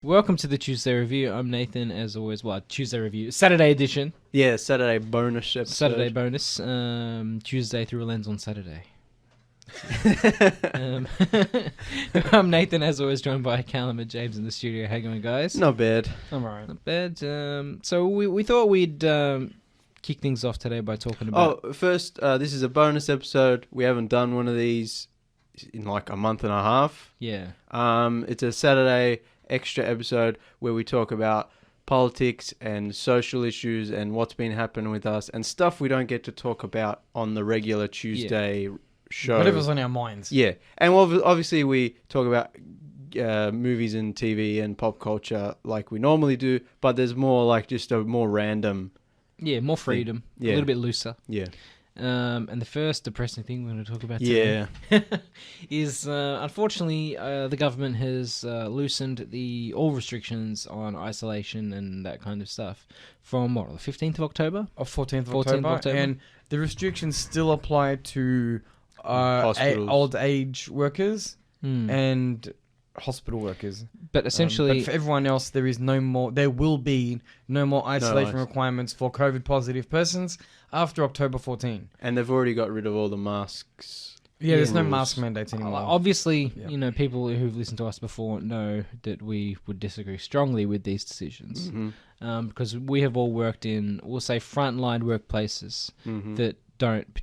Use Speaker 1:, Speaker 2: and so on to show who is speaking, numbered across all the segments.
Speaker 1: Welcome to the Tuesday Review. I'm Nathan, as always. Well, Tuesday Review, Saturday edition,
Speaker 2: Yeah, Saturday bonus episode.
Speaker 1: Saturday bonus, Tuesday through a lens on Saturday. I'm Nathan, as always, joined by Callum and James in the studio. How you going, guys?
Speaker 2: Not bad.
Speaker 3: I'm alright.
Speaker 1: Not bad. So we thought we'd kick things off today by talking about...
Speaker 2: Oh, first, this is a bonus episode. We haven't done one of these in like a month and a half.
Speaker 1: Yeah.
Speaker 2: It's a Saturday extra episode where we talk about politics and social issues and what's been happening with us and stuff we don't get to talk about on the regular Tuesday show.
Speaker 3: Whatever's on our minds.
Speaker 2: Yeah, and obviously we talk about movies and TV and pop culture like we normally do, but there's more like just a more random...
Speaker 1: Yeah, more freedom.
Speaker 2: Yeah.
Speaker 1: A little bit looser.
Speaker 2: Yeah.
Speaker 1: And the first depressing thing we're going to talk about today is, unfortunately, the government has loosened all restrictions on isolation and that kind of stuff from, the 15th of October?
Speaker 3: Or 14th of
Speaker 1: 14th
Speaker 3: October. And the restrictions still apply to
Speaker 2: Hospitals.
Speaker 3: old age workers and hospital workers.
Speaker 1: But essentially...
Speaker 3: but for everyone else, there will be no more isolation requirements for COVID positive persons after October 14.
Speaker 2: And they've already got rid of all the masks.
Speaker 3: Yeah, there's no
Speaker 2: rules.
Speaker 3: mask mandates anymore.
Speaker 1: Obviously, people who've listened to us before know that we would disagree strongly with these decisions.
Speaker 2: Mm-hmm.
Speaker 1: Because we have all worked in, we'll say, frontline workplaces that aren't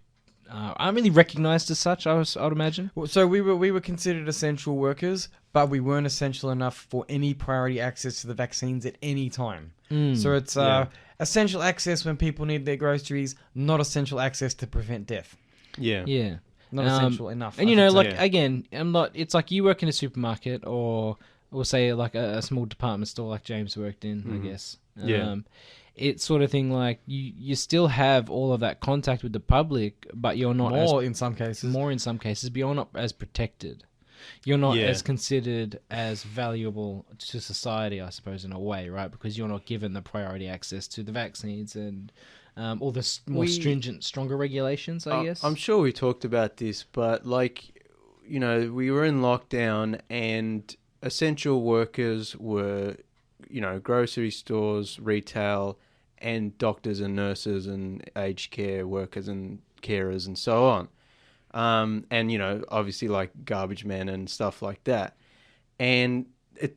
Speaker 1: really recognised as such, I would imagine.
Speaker 3: So we were considered essential workers, but we weren't essential enough for any priority access to the vaccines at any time. So it's essential access when people need their groceries, not essential access to prevent death.
Speaker 2: Yeah.
Speaker 1: Yeah.
Speaker 3: Not essential enough.
Speaker 1: And
Speaker 2: say.
Speaker 1: again, it's like you work in a supermarket or say like a small department store like James worked in, I guess. It's sort of thing like you still have all of that contact with the public, but you're not
Speaker 3: more in some cases,
Speaker 1: but you're not as protected. You're not as considered as valuable to society, I suppose, in a way, right? Because you're not given the priority access to the vaccines and all the more stringent, stronger regulations, I guess.
Speaker 2: I'm sure we talked about this, but we were in lockdown and essential workers were, grocery stores, retail, and doctors and nurses and aged care workers and carers and so on. And, obviously like garbage men and stuff like that. And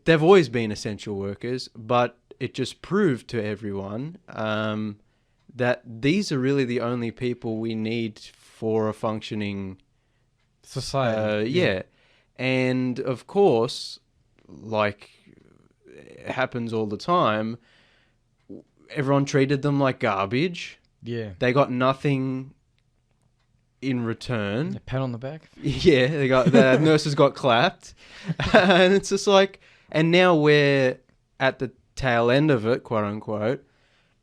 Speaker 2: they've always been essential workers, but it just proved to everyone that these are really the only people we need for a functioning
Speaker 3: society.
Speaker 2: And of course, like it happens all the time, everyone treated them like garbage.
Speaker 3: Yeah.
Speaker 2: They got nothing in return.
Speaker 3: A pat on the back.
Speaker 2: Yeah, the nurses got clapped. And it's just like, and now we're at the tail end of it, quote unquote,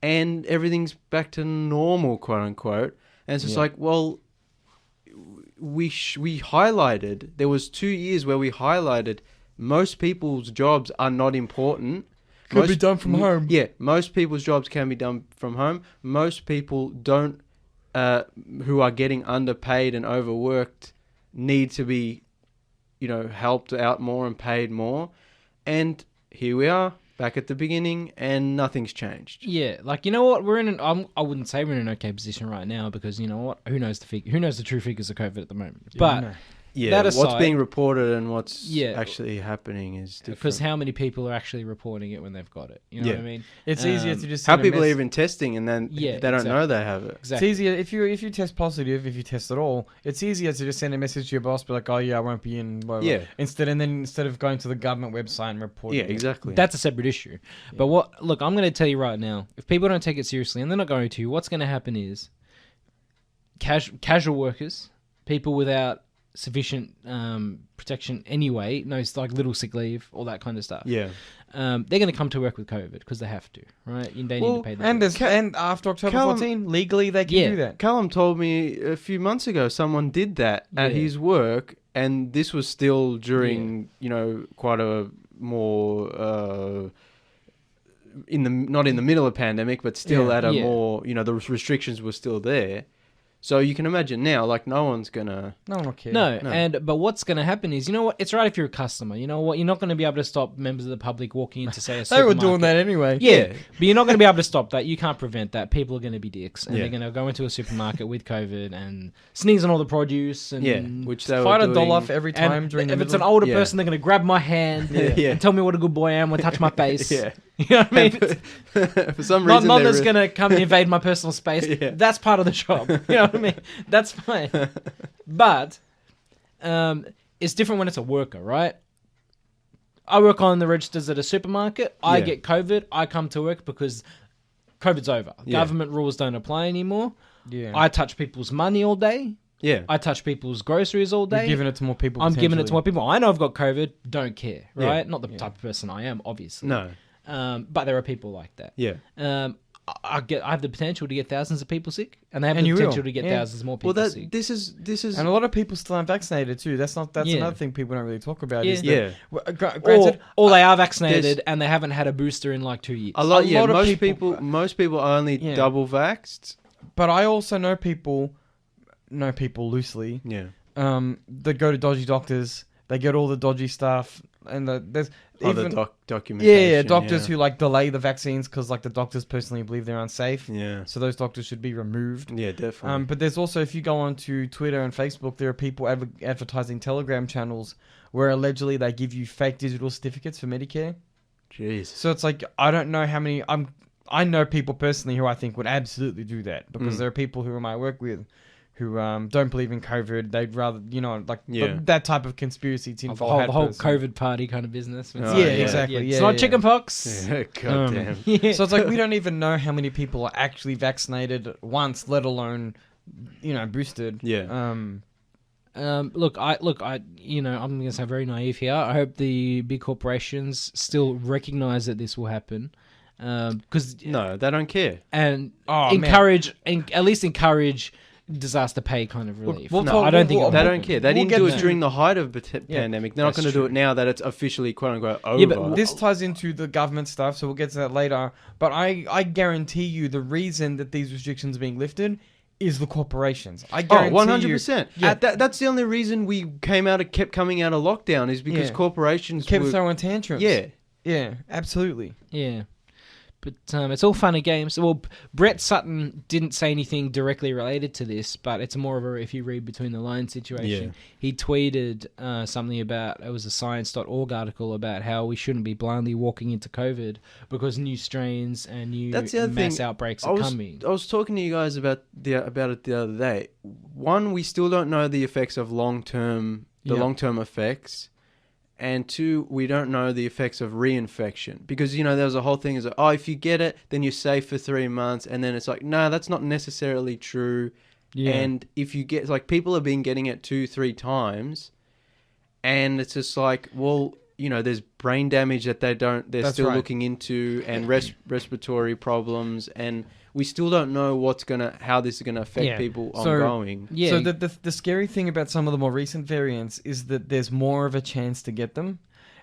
Speaker 2: and everything's back to normal, quote unquote. And it's just like, well, we highlighted, there was 2 years where we highlighted most people's jobs are not important.
Speaker 3: Could be done from home.
Speaker 2: Yeah, most people's jobs can be done from home. Most people don't, who are getting underpaid and overworked, need to be, helped out more and paid more. And here we are, back at the beginning, and nothing's changed.
Speaker 1: Yeah, like, you know what? We're in I wouldn't say we're in an okay position right now because, you know what? Who knows the true figures of COVID at the moment? But...
Speaker 2: Yeah,
Speaker 1: that aside,
Speaker 2: what's being reported and what's actually happening is different.
Speaker 1: Because how many people are actually reporting it when they've got it? You know what I mean?
Speaker 3: It's easier to just...
Speaker 2: How people are even testing and then they don't know they have it.
Speaker 1: Exactly.
Speaker 3: It's easier, if you test positive, if you test at all, it's easier to just send a message to your boss, be like, oh yeah, I won't be in, blah, blah.
Speaker 2: Yeah.
Speaker 3: Instead of going to the government website and reporting it.
Speaker 2: Exactly.
Speaker 1: That's a separate issue. Yeah. But look, I'm going to tell you right now, if people don't take it seriously, and they're not going to, what's going to happen is casual workers, people without sufficient protection anyway, it's like little sick leave, all that kind of stuff.
Speaker 2: Yeah.
Speaker 1: They're going to come to work with COVID because they have to, right? They need to pay them.
Speaker 3: And after October 14, legally they can do that.
Speaker 2: Callum told me a few months ago someone did that at his work, and this was still during, quite a more... not in the middle of pandemic, but still at a more, the restrictions were still there. So you can imagine now, like, no one's gonna.
Speaker 3: No one will care.
Speaker 1: No, but what's going to happen is, you know what? It's right if you're a customer. You know what? You're not going to be able to stop members of the public walking into, say, a
Speaker 3: They
Speaker 1: supermarket.
Speaker 3: were doing that anyway.
Speaker 1: Yeah, but you're not going to be able to stop that. You can't prevent that. People are going to be dicks, and
Speaker 2: Yeah.
Speaker 1: they're going to go into a supermarket with COVID and sneeze on all the produce. And
Speaker 2: Which they
Speaker 3: Fight
Speaker 2: were doing.
Speaker 3: $1 for every time
Speaker 1: and
Speaker 3: during the
Speaker 1: if it's an
Speaker 3: middle.
Speaker 1: older
Speaker 2: Yeah.
Speaker 1: person, they're going to grab my hand
Speaker 2: Yeah.
Speaker 1: and tell me what a good boy I am and touch my face.
Speaker 2: Yeah.
Speaker 1: You know what I mean?
Speaker 2: For some
Speaker 1: Not,
Speaker 2: reason,
Speaker 1: not
Speaker 2: they're
Speaker 1: that's going to come and invade my personal space.
Speaker 2: Yeah.
Speaker 1: That's part of the job. You know what I mean? That's fine. But it's different when it's a worker, right? I work on the registers at a supermarket. I
Speaker 2: Yeah.
Speaker 1: get COVID. I come to work because COVID's over.
Speaker 2: Yeah.
Speaker 1: Government rules don't apply anymore.
Speaker 3: Yeah.
Speaker 1: I touch people's money all day.
Speaker 2: Yeah.
Speaker 1: I touch people's groceries all
Speaker 3: You're
Speaker 1: day.
Speaker 3: giving it to more people.
Speaker 1: I'm giving it to
Speaker 3: potentially.
Speaker 1: more people. I know I've got COVID. Don't care,
Speaker 2: Yeah.
Speaker 1: right? Not the type of person I am, obviously.
Speaker 2: No.
Speaker 1: But there are people like that.
Speaker 2: Yeah.
Speaker 1: I have the potential to get thousands of people sick, and they have
Speaker 3: And
Speaker 1: the
Speaker 3: you
Speaker 1: potential
Speaker 3: will.
Speaker 1: to get
Speaker 3: Yeah.
Speaker 1: thousands more people
Speaker 2: Well,
Speaker 1: sick.
Speaker 2: this is
Speaker 3: And a lot of people still aren't vaccinated too. That's
Speaker 1: Yeah.
Speaker 3: another thing people don't really talk about.
Speaker 1: Yeah.
Speaker 3: Is that,
Speaker 2: yeah.
Speaker 3: well, granted,
Speaker 1: Or they are vaccinated
Speaker 2: there's-
Speaker 1: and they haven't had a booster in like 2 years.
Speaker 2: A lot.
Speaker 3: A
Speaker 2: Yeah.
Speaker 3: lot of
Speaker 2: Most people are only
Speaker 3: Yeah.
Speaker 2: double vaxxed.
Speaker 3: but I also know people loosely.
Speaker 2: Yeah.
Speaker 3: That go to dodgy doctors. They get all the dodgy stuff, and there's even
Speaker 2: The documentation.
Speaker 3: yeah, doctors who like delay the vaccines because like the doctors personally believe they're unsafe.
Speaker 2: Yeah.
Speaker 3: So those doctors should be removed.
Speaker 2: Yeah. Definitely.
Speaker 3: But there's also, if you go onto Twitter and Facebook, there are people advertising Telegram channels where allegedly they give you fake digital certificates for Medicare.
Speaker 2: Jeez.
Speaker 3: So it's like, I don't know how many. I know people personally who I think would absolutely do that because there are people who I work with who don't believe in COVID. They'd rather, that type of conspiracy
Speaker 1: The
Speaker 3: tinfoil hat
Speaker 1: whole
Speaker 3: person.
Speaker 1: COVID party kind of business.
Speaker 2: Oh,
Speaker 3: Yeah,
Speaker 2: yeah.
Speaker 3: exactly.
Speaker 1: It's
Speaker 3: Yeah,
Speaker 1: not
Speaker 3: yeah.
Speaker 1: chickenpox.
Speaker 2: Yeah. Goddamn.
Speaker 1: Yeah.
Speaker 3: So it's like we don't even know how many people are actually vaccinated once, let alone, boosted.
Speaker 2: Yeah.
Speaker 1: Look, I'm going to sound very naive here. I hope the big corporations still recognize that this will happen, because
Speaker 2: No, they don't care.
Speaker 1: and
Speaker 3: Oh,
Speaker 1: at least encourage disaster pay kind of relief.
Speaker 3: we'll
Speaker 1: No,
Speaker 3: talk-
Speaker 1: I don't think
Speaker 3: we'll-
Speaker 1: it'll
Speaker 2: They
Speaker 1: happen.
Speaker 2: don't care. They
Speaker 3: We'll
Speaker 2: didn't
Speaker 3: get
Speaker 2: do it
Speaker 3: to-
Speaker 2: during the height of the pandemic. They're not
Speaker 1: That's
Speaker 2: going to do
Speaker 1: true.
Speaker 2: it now that it's officially "quote unquote" over.
Speaker 1: Yeah, but
Speaker 3: This ties into the government stuff, so we'll get to that later. But I guarantee you the reason that these restrictions are being lifted is the corporations. I guarantee
Speaker 2: 100%.
Speaker 3: Yeah.
Speaker 2: That's the only reason we kept coming out of lockdown is because
Speaker 3: Yeah.
Speaker 2: corporations
Speaker 3: kept
Speaker 2: were,
Speaker 3: throwing tantrums.
Speaker 2: yeah.
Speaker 3: Yeah, absolutely.
Speaker 1: Yeah. But it's all fun and games. Well, Brett Sutton didn't say anything directly related to this, but it's more of a if you read between the lines situation.
Speaker 2: Yeah.
Speaker 1: He tweeted something about, it was a science.org article about how we shouldn't be blindly walking into COVID because new strains and new
Speaker 2: That's the other
Speaker 1: mass
Speaker 2: thing.
Speaker 1: outbreaks
Speaker 2: I
Speaker 1: are
Speaker 2: was
Speaker 1: coming.
Speaker 2: I was talking to you guys about it the other day. One, we still don't know the effects of long-term effects. And two, we don't know the effects of reinfection. Because, there was a whole thing is like, if you get it, then you're safe for 3 months. And then it's like, no, that's not necessarily true.
Speaker 1: Yeah.
Speaker 2: And if you get, like, people have been getting it 2-3 times. And it's just like, well, there's brain damage that they're
Speaker 3: That's
Speaker 2: still
Speaker 3: right.
Speaker 2: looking into, and respiratory problems. And we still don't know how this is going to affect
Speaker 1: Yeah.
Speaker 2: people
Speaker 3: So-
Speaker 2: ongoing.
Speaker 1: Yeah.
Speaker 3: So the scary thing about some of the more recent variants is that there's more of a chance to get them.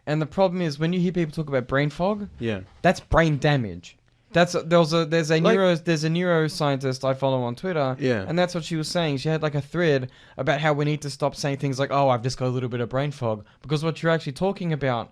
Speaker 3: And the problem is when you hear people talk about brain fog,
Speaker 2: Yeah.
Speaker 3: that's brain damage. There's a
Speaker 2: Like-
Speaker 3: neuroscientist I follow on Twitter,
Speaker 2: Yeah.
Speaker 3: and that's what she was saying. She had like a thread about how we need to stop saying things like, "Oh, I've just got a little bit of brain fog," because what you're actually talking about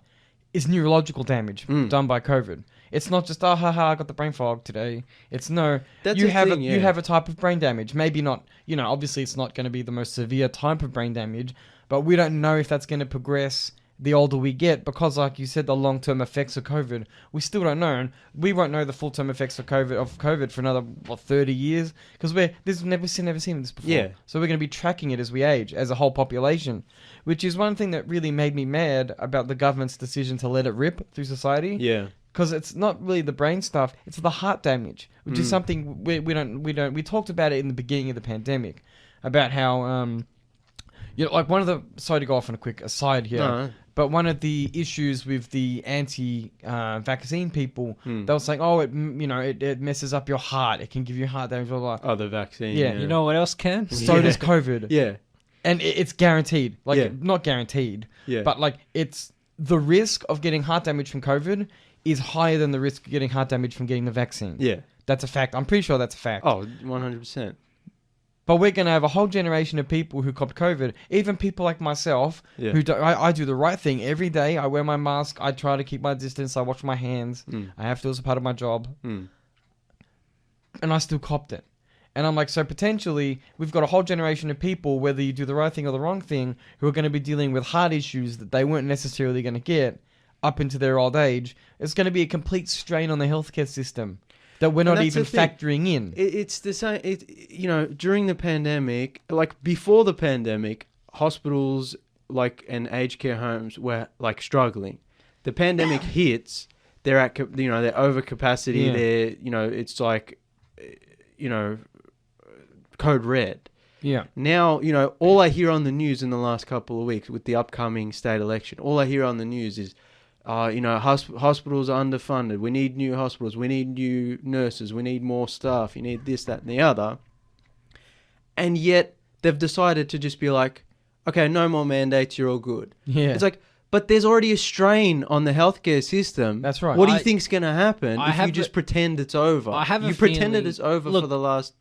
Speaker 3: is neurological damage done by COVID. It's not just I got the brain fog today. It's no,
Speaker 2: That's
Speaker 3: you
Speaker 2: the
Speaker 3: have
Speaker 2: thing,
Speaker 3: you
Speaker 2: yeah.
Speaker 3: have a type of brain damage. Maybe not, obviously it's not going to be the most severe type of brain damage, but we don't know if that's going to progress the older we get because, like you said, the long-term effects of COVID, we still don't know. And we won't know the full-term effects of COVID for another 30 years because we've never seen this before.
Speaker 2: Yeah.
Speaker 3: So we're going to be tracking it as we age, as a whole population, which is one thing that really made me mad about the government's decision to let it rip through society.
Speaker 2: Yeah.
Speaker 3: Because it's not really the brain stuff; it's the heart damage, which is something we talked about it in the beginning of the pandemic, about how like one of the, sorry to go off on a quick aside here,
Speaker 2: No.
Speaker 3: but one of the issues with the anti-vaccine people, they were saying, it messes up your heart, it can give you heart damage, blah blah.
Speaker 2: Oh, the vaccine.
Speaker 3: Yeah.
Speaker 1: You know what else can?
Speaker 3: So does COVID,
Speaker 2: Yeah.
Speaker 3: and it's guaranteed,
Speaker 2: Yeah.
Speaker 3: not guaranteed,
Speaker 2: Yeah.
Speaker 3: but it's the risk of getting heart damage from COVID is higher than the risk of getting heart damage from getting the vaccine.
Speaker 2: Yeah.
Speaker 3: That's a fact. I'm pretty sure that's a fact.
Speaker 2: Oh, 100%.
Speaker 3: But we're going to have a whole generation of people who copped COVID. Even people like myself, who do, I do the right thing every day. I wear my mask. I try to keep my distance. I wash my hands. I have to as a part of my job. And I still copped it. And I'm like, so potentially, we've got a whole generation of people, whether you do the right thing or the wrong thing, who are going to be dealing with heart issues that they weren't necessarily going to get up into their old age. It's going to be a complete strain on the healthcare system that we're not even factoring in.
Speaker 2: It's the same. You know, during the pandemic, like before the pandemic, hospitals and aged care homes were struggling. The pandemic hits, they're at they're over capacity. They're it's code red.
Speaker 3: Yeah.
Speaker 2: Now, all I hear on the news in the last couple of weeks with the upcoming state election, all I hear on the news is, hospitals are underfunded. We need new hospitals. We need new nurses. We need more staff. You need this, that, and the other. And yet they've decided to just be like, okay, no more mandates. You're all good.
Speaker 3: Yeah.
Speaker 2: It's like, but there's already a strain on the healthcare system.
Speaker 3: That's right.
Speaker 2: What do you think's going to happen if you just pretend it's over?
Speaker 1: You
Speaker 2: pretended it's over for the last...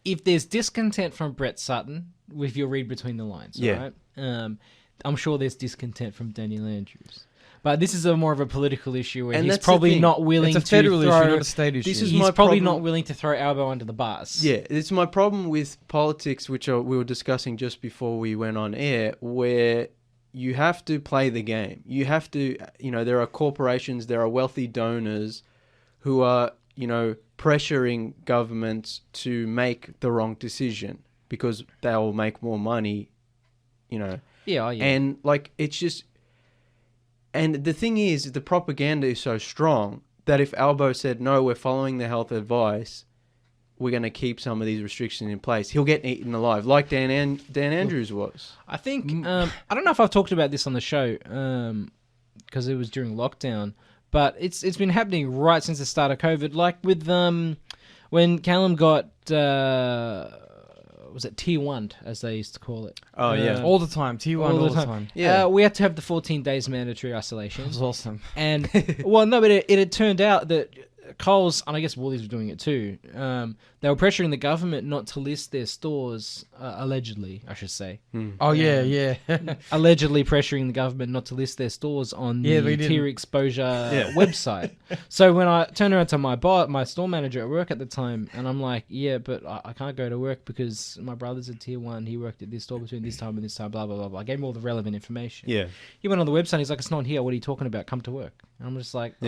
Speaker 1: If there's discontent from Brett Sutton, if you read between the lines, right? I'm sure there's discontent from Daniel Andrews. But this is more of a political issue where he's probably not willing to
Speaker 3: It's a federal
Speaker 1: throw...
Speaker 3: issue, not a state issue.
Speaker 1: He's probably not willing to throw Albo under the bus.
Speaker 2: Yeah, it's my problem with politics, which we were discussing just before we went on air, where you have to play the game. You have to, there are corporations, there are wealthy donors who are, pressuring governments to make the wrong decision because they'll make more money,
Speaker 1: Yeah.
Speaker 2: And it's just... And the thing is, the propaganda is so strong that if Albo said, no, we're following the health advice, we're going to keep some of these restrictions in place, he'll get eaten alive, like Dan Andrews was.
Speaker 1: I think, I don't know if I've talked about this on the show, because it was during lockdown, but it's been happening right since the start of COVID, like with when Callum got... was it Tier 1, as they used to call it?
Speaker 3: Oh, yeah. All the time. Tier 1 all the time.
Speaker 1: Yeah. We had to have the 14 days mandatory isolation.
Speaker 3: That was awesome.
Speaker 1: And, well, no, but it had turned out that Coles, and I guess Woolies were doing it too, they were pressuring the government not to list their stores, allegedly, I should say.
Speaker 3: Oh, yeah.
Speaker 1: Allegedly pressuring the government not to list their stores on the tier exposure website. So when I turned around to my store manager at work at the time, and I'm like, yeah, but I can't go to work because my brother's a tier 1. He worked at this store between this time and this time, blah, blah, blah, blah. I gave him all the relevant information.
Speaker 2: Yeah.
Speaker 1: He went on the website, he's like, it's not here. What are you talking about? Come to work. And I'm just like,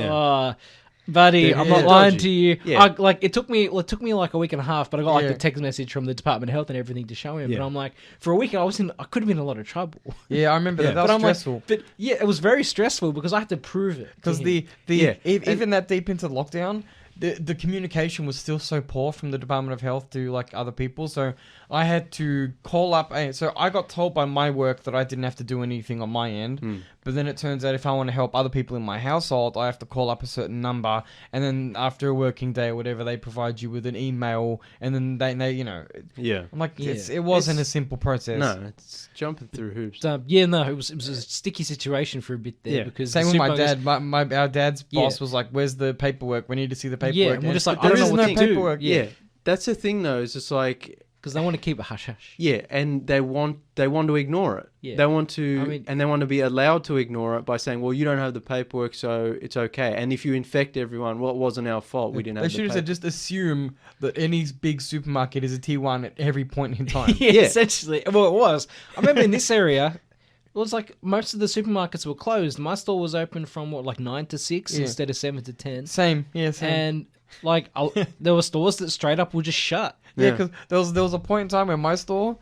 Speaker 1: buddy, I'm not lying to you.
Speaker 2: Yeah.
Speaker 1: It took me like a week and a half, but I got the text message from the Department of Health and everything to show him. But I'm like, for a week I could have been in a lot of trouble.
Speaker 3: Yeah, I remember that. That was stressful.
Speaker 1: It was very stressful because I had to prove it.
Speaker 3: Because even that deep into lockdown, the communication was still so poor from the Department of Health to other people. So I had to call up. So I got told by my work that I didn't have to do anything on my end. But then it turns out if I want to help other people in my household, I have to call up a certain number. And then after a working day or whatever, they provide you with an email. And then they I'm like, it wasn't a simple process.
Speaker 2: No, it's jumping through hoops.
Speaker 1: It was a sticky situation for a bit there. Because
Speaker 3: same with my dad. Our dad's boss was like, where's the paperwork? We need to see the paperwork.
Speaker 1: Yeah, and we're just like,
Speaker 3: I don't know what to
Speaker 1: paperwork.
Speaker 2: Yeah, that's the thing though. It's just like...
Speaker 1: Because they want to keep it hush-hush.
Speaker 2: Yeah, and they want to ignore it. Yeah. They want to, and they want to be allowed to ignore it by saying, well, you don't have the paperwork, so it's okay. And if you infect everyone, well, it wasn't our fault. We didn't have the paperwork. They should have
Speaker 3: just assume that any big supermarket is a Tier 1 at every point in time.
Speaker 1: yeah, essentially. Well, it was. I remember in this area... It was like most of the supermarkets were closed. My store was open from 9 to 6 instead of 7 to 10.
Speaker 3: Same.
Speaker 1: And there were stores that straight up were just shut.
Speaker 3: Yeah, because there was a point in time where my store,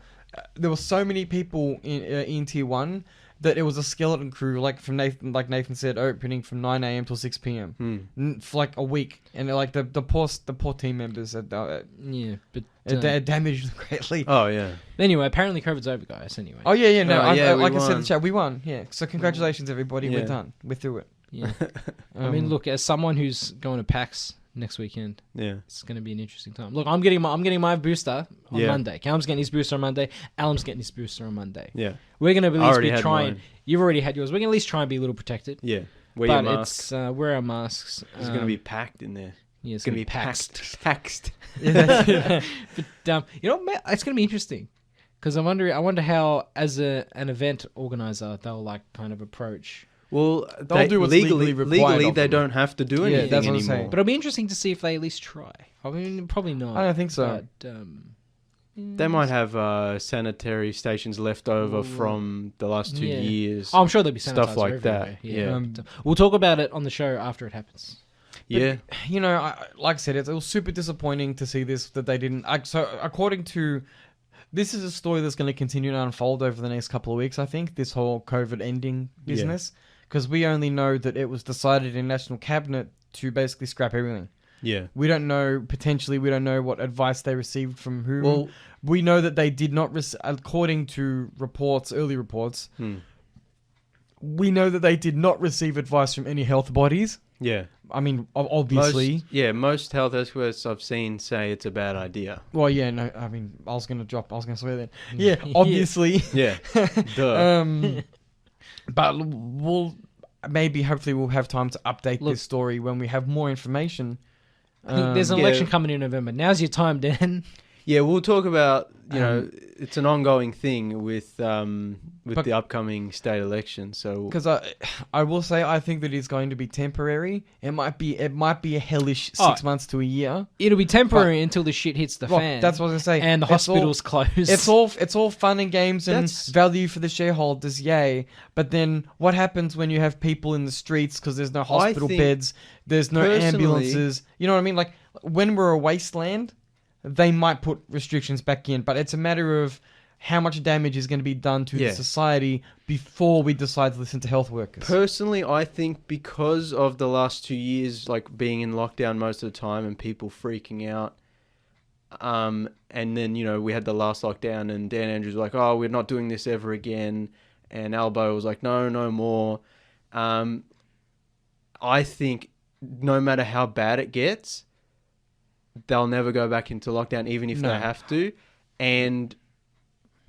Speaker 3: there were so many people in Tier 1 that it was a skeleton crew, like Nathan said, opening from 9 a.m. till 6 p.m. For like a week, and the poor team members had it damaged them greatly.
Speaker 2: Oh yeah.
Speaker 1: Anyway, apparently COVID's over, guys. Anyway.
Speaker 3: Oh yeah, no. Like I said in the chat, we won. Yeah. So congratulations, everybody. We're done. We're through it.
Speaker 1: Yeah. I mean, look, as someone who's going to PAX next weekend, it's going to be an interesting time. Look, I'm getting my booster on Monday. Callum's getting his booster on Monday. Alan's getting his booster on Monday.
Speaker 2: Yeah.
Speaker 1: We're going to at least be trying. You've already had yours. We're going to at least try and be a little protected.
Speaker 2: Yeah. Wear your masks.
Speaker 1: Wear our masks.
Speaker 2: It's going to be packed in there.
Speaker 1: Yeah, it's
Speaker 2: going to be taxed.
Speaker 1: But you know, it's going to be interesting because I wonder how, as an event organizer, they'll like kind of approach.
Speaker 2: Well,
Speaker 3: They'll do what's legally required
Speaker 2: Legally,
Speaker 3: of
Speaker 2: they
Speaker 3: them.
Speaker 2: don't have to do anything
Speaker 3: that's what I'm
Speaker 2: anymore.
Speaker 3: saying.
Speaker 1: But it'll be interesting to see if they at least try. I mean, probably not.
Speaker 3: I don't think so.
Speaker 1: But,
Speaker 2: They might have sanitary stations left over from the last 2 years.
Speaker 1: Oh, I'm sure there'll be
Speaker 2: stuff like
Speaker 1: everywhere.
Speaker 2: that. Yeah.
Speaker 1: We'll talk about it on the show after it happens.
Speaker 2: Yeah.
Speaker 3: You know, like I said, it was super disappointing to see this, that they didn't. So, according to. This is a story that's going to continue to unfold over the next couple of weeks, I think, this whole COVID ending business. Because we only know that it was decided in National Cabinet to basically scrap everything.
Speaker 2: Yeah.
Speaker 3: We don't know, potentially, we don't know what advice they received from whom.
Speaker 2: Well,
Speaker 3: we know that they did not, according to reports, early reports, we know that they did not receive advice from any health bodies.
Speaker 2: Yeah.
Speaker 3: I mean, obviously.
Speaker 2: Most health experts I've seen say it's a bad idea.
Speaker 3: Well, yeah, no, I mean, I was going to swear then. Yeah, obviously.
Speaker 2: Yeah. Duh.
Speaker 3: But hopefully we'll have time to update this story when we have more information.
Speaker 1: I think there's an election coming in November. Now's your time, Dan.
Speaker 2: Yeah, we'll talk about, it's an ongoing thing with the upcoming state election. So
Speaker 3: because I will say I think that it's going to be temporary. It might be a hellish 6 months to a year.
Speaker 1: It'll be temporary until the shit hits the fan.
Speaker 3: That's what I was gonna say.
Speaker 1: And the hospitals close.
Speaker 3: It's all fun and games and value for the shareholders, yay. But then what happens when you have people in the streets because there's no hospital beds, there's no ambulances? You know what I mean? Like when we're a wasteland, they might put restrictions back in, but it's a matter of how much damage is going to be done to the society before we decide to listen to health workers.
Speaker 2: Personally, I think because of the last 2 years, like being in lockdown most of the time and people freaking out, and then, we had the last lockdown and Dan Andrews was like, oh, we're not doing this ever again. And Albo was like, no more. I think no matter how bad it gets, they'll never go back into lockdown, even if they have to, and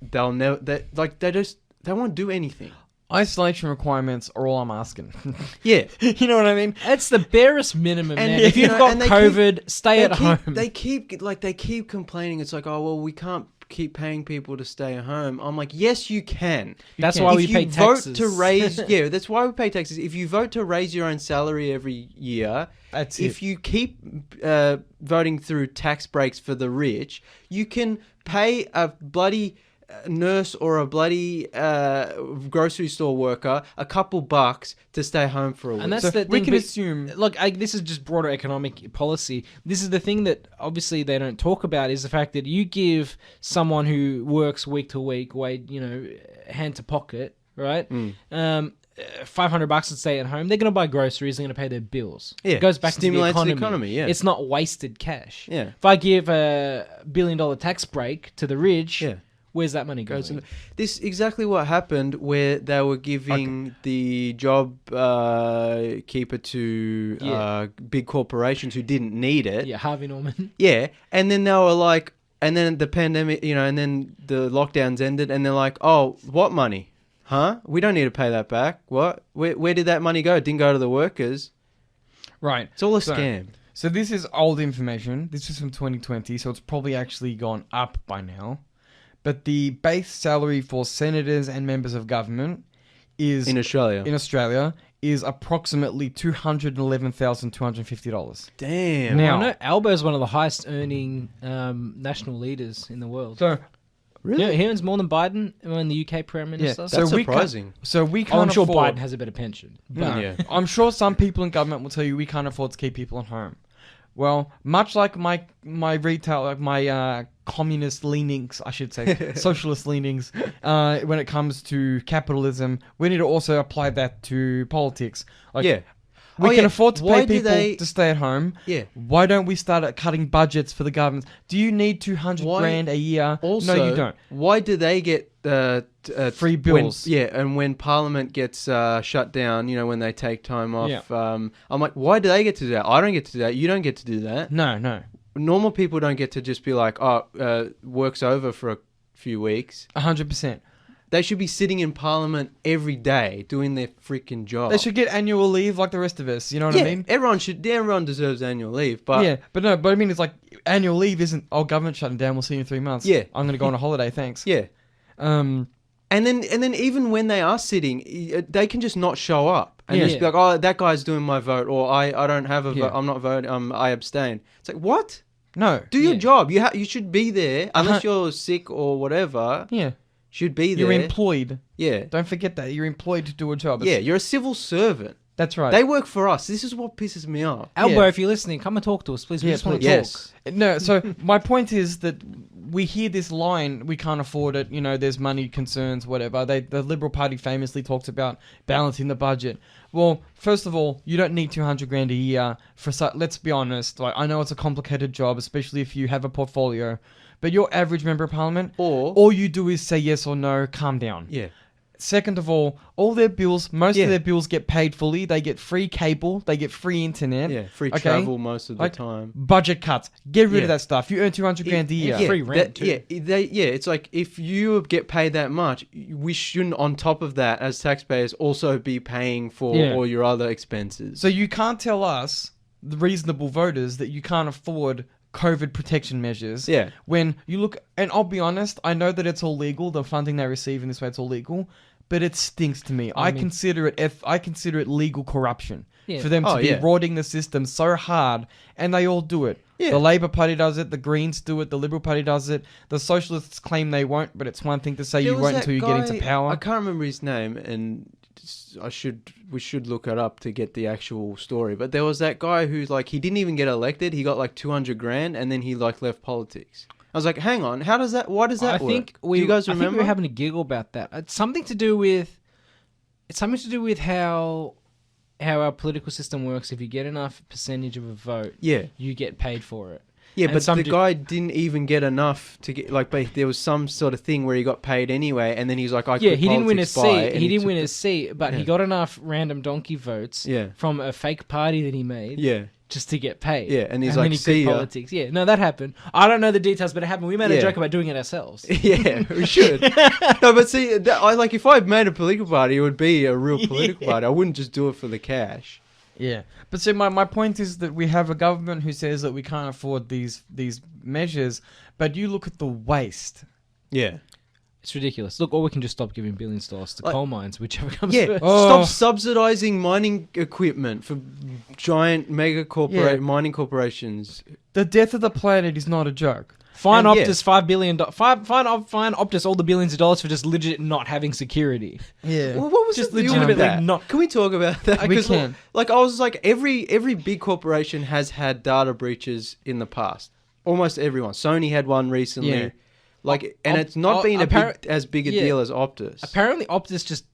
Speaker 2: they'll never. They won't do anything.
Speaker 3: Isolation requirements are all I'm asking.
Speaker 2: Yeah,
Speaker 3: you know what I mean.
Speaker 1: It's the barest minimum, man. If you've got COVID, stay at home.
Speaker 2: They keep complaining. It's like, oh well, we can't keep paying people to stay at home. I'm like, yes, you can.
Speaker 1: That's why we pay taxes.
Speaker 2: Vote to raise, that's why we pay taxes. If you vote to raise your own salary every year, if you keep voting through tax breaks for the rich, you can pay a bloody nurse or a bloody grocery store worker a couple bucks to stay home for a week.
Speaker 1: And that's the thing. We can assume. Look, this is just broader economic policy. This is the thing that obviously they don't talk about is the fact that you give someone who works week to week, hand to pocket, right? $500 to stay at home. They're going to buy groceries. They're going to pay their bills. Yeah, it goes back to the economy. Yeah, it's not wasted cash.
Speaker 2: Yeah,
Speaker 1: if I give a $1 billion tax break to the rich, where's that money going?
Speaker 2: This exactly what happened where they were giving the job keeper to big corporations who didn't need it.
Speaker 1: Yeah, Harvey Norman.
Speaker 2: Yeah, and then they were like, and then the pandemic, and then the lockdowns ended, and they're like, oh, what money? Huh? We don't need to pay that back. What? Where did that money go? It didn't go to the workers.
Speaker 3: Right.
Speaker 2: It's all a scam.
Speaker 3: So this is old information. This is from 2020, so it's probably actually gone up by now. But the base salary for senators and members of government is
Speaker 2: in Australia
Speaker 3: is approximately $211,250.
Speaker 2: Damn.
Speaker 1: Now, I know Albo is one of the highest earning national leaders in the world.
Speaker 3: So,
Speaker 2: really,
Speaker 1: yeah, he earns more than Biden when the UK Prime Minister.
Speaker 2: Yeah, that's surprising.
Speaker 1: I'm sure Biden has a better pension.
Speaker 3: But I'm sure some people in government will tell you we can't afford to keep people at home. Well, much like my retail, like my communist leanings, I should say, socialist leanings, when it comes to capitalism, we need to also apply that to politics. We can afford to pay people to stay at home.
Speaker 2: Yeah.
Speaker 3: Why don't we start cutting budgets for the government? Do you need $200,000 a year?
Speaker 2: Also,
Speaker 3: no, you don't.
Speaker 2: Why do they get
Speaker 3: free bills?
Speaker 2: And when Parliament gets shut down, when they take time off, I'm like, why do they get to do that? I don't get to do that. You don't get to do that.
Speaker 3: No.
Speaker 2: Normal people don't get to just be like, work's over for a few weeks.
Speaker 3: 100%.
Speaker 2: They should be sitting in Parliament every day doing their freaking job.
Speaker 3: They should get annual leave like the rest of us. You know what I mean?
Speaker 2: Everyone deserves annual leave. But
Speaker 3: but I mean, it's like annual leave isn't. Oh, government shutting down. We'll see you in 3 months.
Speaker 2: Yeah.
Speaker 3: I'm gonna go on a holiday. Thanks.
Speaker 2: Yeah. And then even when they are sitting, they can just not show up and just be like, oh, that guy's doing my vote, or I don't have a vote. I'm not voting. I abstain. It's like, what?
Speaker 3: No.
Speaker 2: Do your job. You should be there unless you're sick or whatever.
Speaker 3: Yeah.
Speaker 2: Should be there.
Speaker 3: You're employed.
Speaker 2: Yeah.
Speaker 3: Don't forget that. You're employed to do a job.
Speaker 2: Yeah, you're a civil servant.
Speaker 3: That's right.
Speaker 2: They work for us. This is what pisses me off.
Speaker 1: Albo, if you're listening, come and talk to us, please. We just want to talk.
Speaker 2: Yes.
Speaker 3: No, so my point is that we hear this line, we can't afford it, there's money concerns, whatever. The Liberal Party famously talks about balancing the budget. Well, first of all, you don't need 200 grand a year for let's be honest, like I know it's a complicated job, especially if you have a portfolio, but your average member of parliament, all you do is say yes or no, calm down.
Speaker 2: Yeah.
Speaker 3: Second of all their bills, most of their bills get paid fully. They get free cable, they get free internet.
Speaker 2: Yeah, free travel most of the time.
Speaker 3: Budget cuts. Get rid of that stuff. You earn 200 grand a year.
Speaker 1: Free rent too.
Speaker 2: It's like if you get paid that much, we shouldn't on top of that as taxpayers also be paying for all your other expenses.
Speaker 3: So you can't tell us, the reasonable voters, that you can't afford COVID protection measures.
Speaker 2: Yeah.
Speaker 3: When you look, and I'll be honest, I know that it's all legal, the funding they receive in this way, it's all legal, but it stinks to me. I consider it legal corruption for them to be rorting the system so hard, and they all do it. Yeah. The Labour Party does it, the Greens do it, the Liberal Party does it, the Socialists claim they won't, but it's one thing to say you won't until you get into power.
Speaker 2: I can't remember his name, and we should look it up to get the actual story. But there was that guy who's like, he didn't even get elected. He got like 200 grand, and then he like left politics. I was like, hang on, why does that work? Do you guys remember?
Speaker 1: I think we were having a giggle about that. It's something to do with how our political system works. If you get enough percentage of a vote, you get paid for it.
Speaker 2: Yeah, but the guy didn't even get enough to get, like, there was some sort of thing where he got paid anyway, and then he's like, he
Speaker 1: didn't win a seat. He didn't win a seat, but he got enough random donkey votes from a fake party that he made.
Speaker 2: Yeah.
Speaker 1: Just to get paid.
Speaker 2: Yeah, and he's like, see ya.
Speaker 1: Politics. Yeah, no, that happened. I don't know the details, but it happened. We made a joke about doing it ourselves.
Speaker 2: Yeah, we should. No, but see, if I made a political party, it would be a real political party. I wouldn't just do it for the cash.
Speaker 3: Yeah, but see, my point is that we have a government who says that we can't afford these measures, but you look at the waste.
Speaker 2: Yeah.
Speaker 1: It's ridiculous. Look, or we can just stop giving $billions to coal mines, whichever comes first.
Speaker 2: Stop subsidizing mining equipment for giant mining corporations.
Speaker 3: The death of the planet is not a joke.
Speaker 1: Fine Optus $5 billion. Fine Optus all the billions of dollars for just legit not having security.
Speaker 2: Yeah. Well, what was
Speaker 1: just
Speaker 2: the deal with that?
Speaker 1: Not.
Speaker 2: Can we talk about that?
Speaker 3: We can.
Speaker 2: Like, I was like, every big corporation has had data breaches in the past. Almost everyone. Sony had one recently. Yeah. Like, and it's not been as big a deal as Optus.
Speaker 1: Apparently, Optus just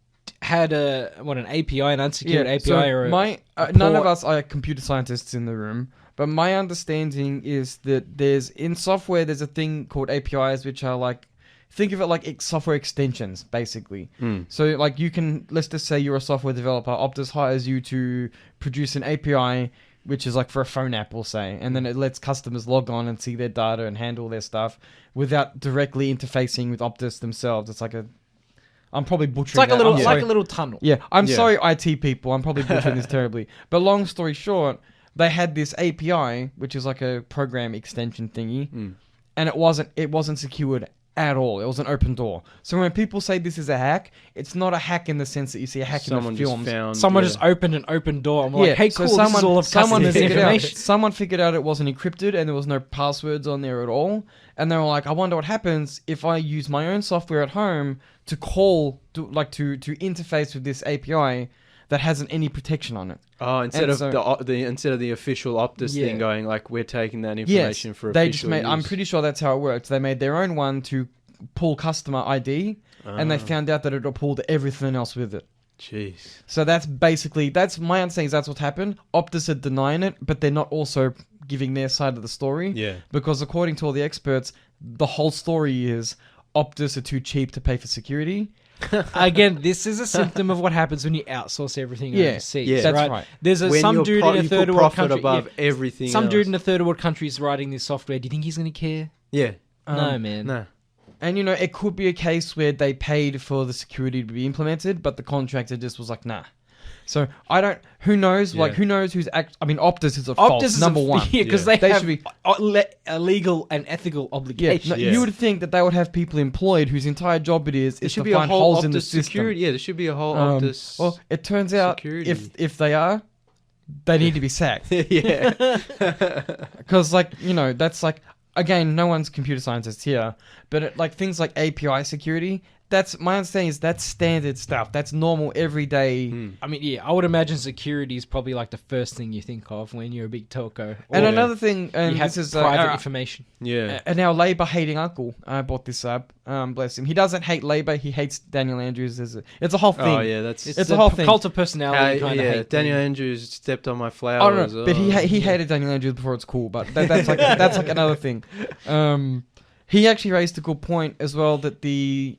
Speaker 1: had an API, an unsecured API,
Speaker 3: so none of us are computer scientists in the room, but my understanding is that in software there's a thing called APIs, which are like, think of it like software extensions, basically. So like let's just say you're a software developer. Optus hires you to produce an API, which is like for a phone app, we'll say, and then it lets customers log on and see their data and handle their stuff without directly interfacing with Optus themselves. It's like I'm probably butchering.
Speaker 1: It's like a little tunnel.
Speaker 3: Yeah, I'm sorry, IT people. I'm probably butchering this terribly. But long story short, they had this API, which is like a program extension thingy, and it wasn't secured at all. It was an open door. So when people say this is a hack, it's not a hack in the sense that you see a hack in the films.
Speaker 1: Someone just opened an open door. I'm like, hey, cool, so this is all of customers' information.
Speaker 3: Someone figured out it wasn't encrypted and there was no passwords on there at all. And they were like, I wonder what happens if I use my own software at home to interface with this API that hasn't any protection on it.
Speaker 2: Oh, instead of the official Optus thing going like, we're taking that information for official use.
Speaker 3: I'm pretty sure that's how it worked. They made their own one to pull customer ID, and they found out that it'll pull everything else with it.
Speaker 2: Jeez.
Speaker 3: So that's my understanding is that's what happened. Optus are denying it, but they're not also giving their side of the story.
Speaker 2: Yeah.
Speaker 3: Because according to all the experts, the whole story is Optus are too cheap to pay for security.
Speaker 1: Again, this is a symptom of what happens when you outsource everything overseas. Yeah,
Speaker 3: that's right.
Speaker 1: There's some dude in a third world country
Speaker 2: above everything.
Speaker 1: Some dude in a third world country is writing this software. Do you think he's going to care?
Speaker 2: Yeah.
Speaker 1: No, man.
Speaker 2: No.
Speaker 3: And, it could be a case where they paid for the security to be implemented, but the contractor just was like, nah. So, who knows?
Speaker 2: Yeah.
Speaker 3: Who knows who's Optus is a false, number one.
Speaker 1: Yeah, because
Speaker 2: Yeah.
Speaker 1: they have
Speaker 3: should be
Speaker 1: a legal and ethical
Speaker 3: Yeah,
Speaker 1: obligation.
Speaker 3: you would think that they would have people employed whose entire job it is
Speaker 2: There
Speaker 3: to
Speaker 2: should be a
Speaker 3: find
Speaker 2: whole
Speaker 3: holes in the
Speaker 2: Optus
Speaker 3: system.
Speaker 2: security. Yeah, there should be a whole Optus.
Speaker 3: Well, it turns out
Speaker 2: security.
Speaker 3: if they are, they need to be sacked.
Speaker 2: Yeah.
Speaker 3: Because, that's again, no one's computer scientist here, but things like API security, that's my understanding is that's standard stuff. That's normal everyday.
Speaker 1: I mean, yeah, I would imagine security is probably the first thing you think of when you're a big telco.
Speaker 3: And
Speaker 2: Yeah.
Speaker 3: another thing, and
Speaker 1: You have
Speaker 3: this is
Speaker 1: private information.
Speaker 2: Yeah.
Speaker 3: and our Labour hating uncle brought this up. Bless him. He doesn't hate Labour. He hates Daniel Andrews. It's a whole thing.
Speaker 2: Oh yeah, that's
Speaker 3: It's
Speaker 1: a
Speaker 3: a whole thing.
Speaker 1: cult of personality kind of
Speaker 2: yeah.
Speaker 1: hate.
Speaker 2: Daniel
Speaker 1: thing.
Speaker 2: Andrews stepped on my
Speaker 3: I
Speaker 2: flowers.
Speaker 3: don't know, but he hated Daniel Andrews before it's cool. But that's another thing. He actually raised a good point as well that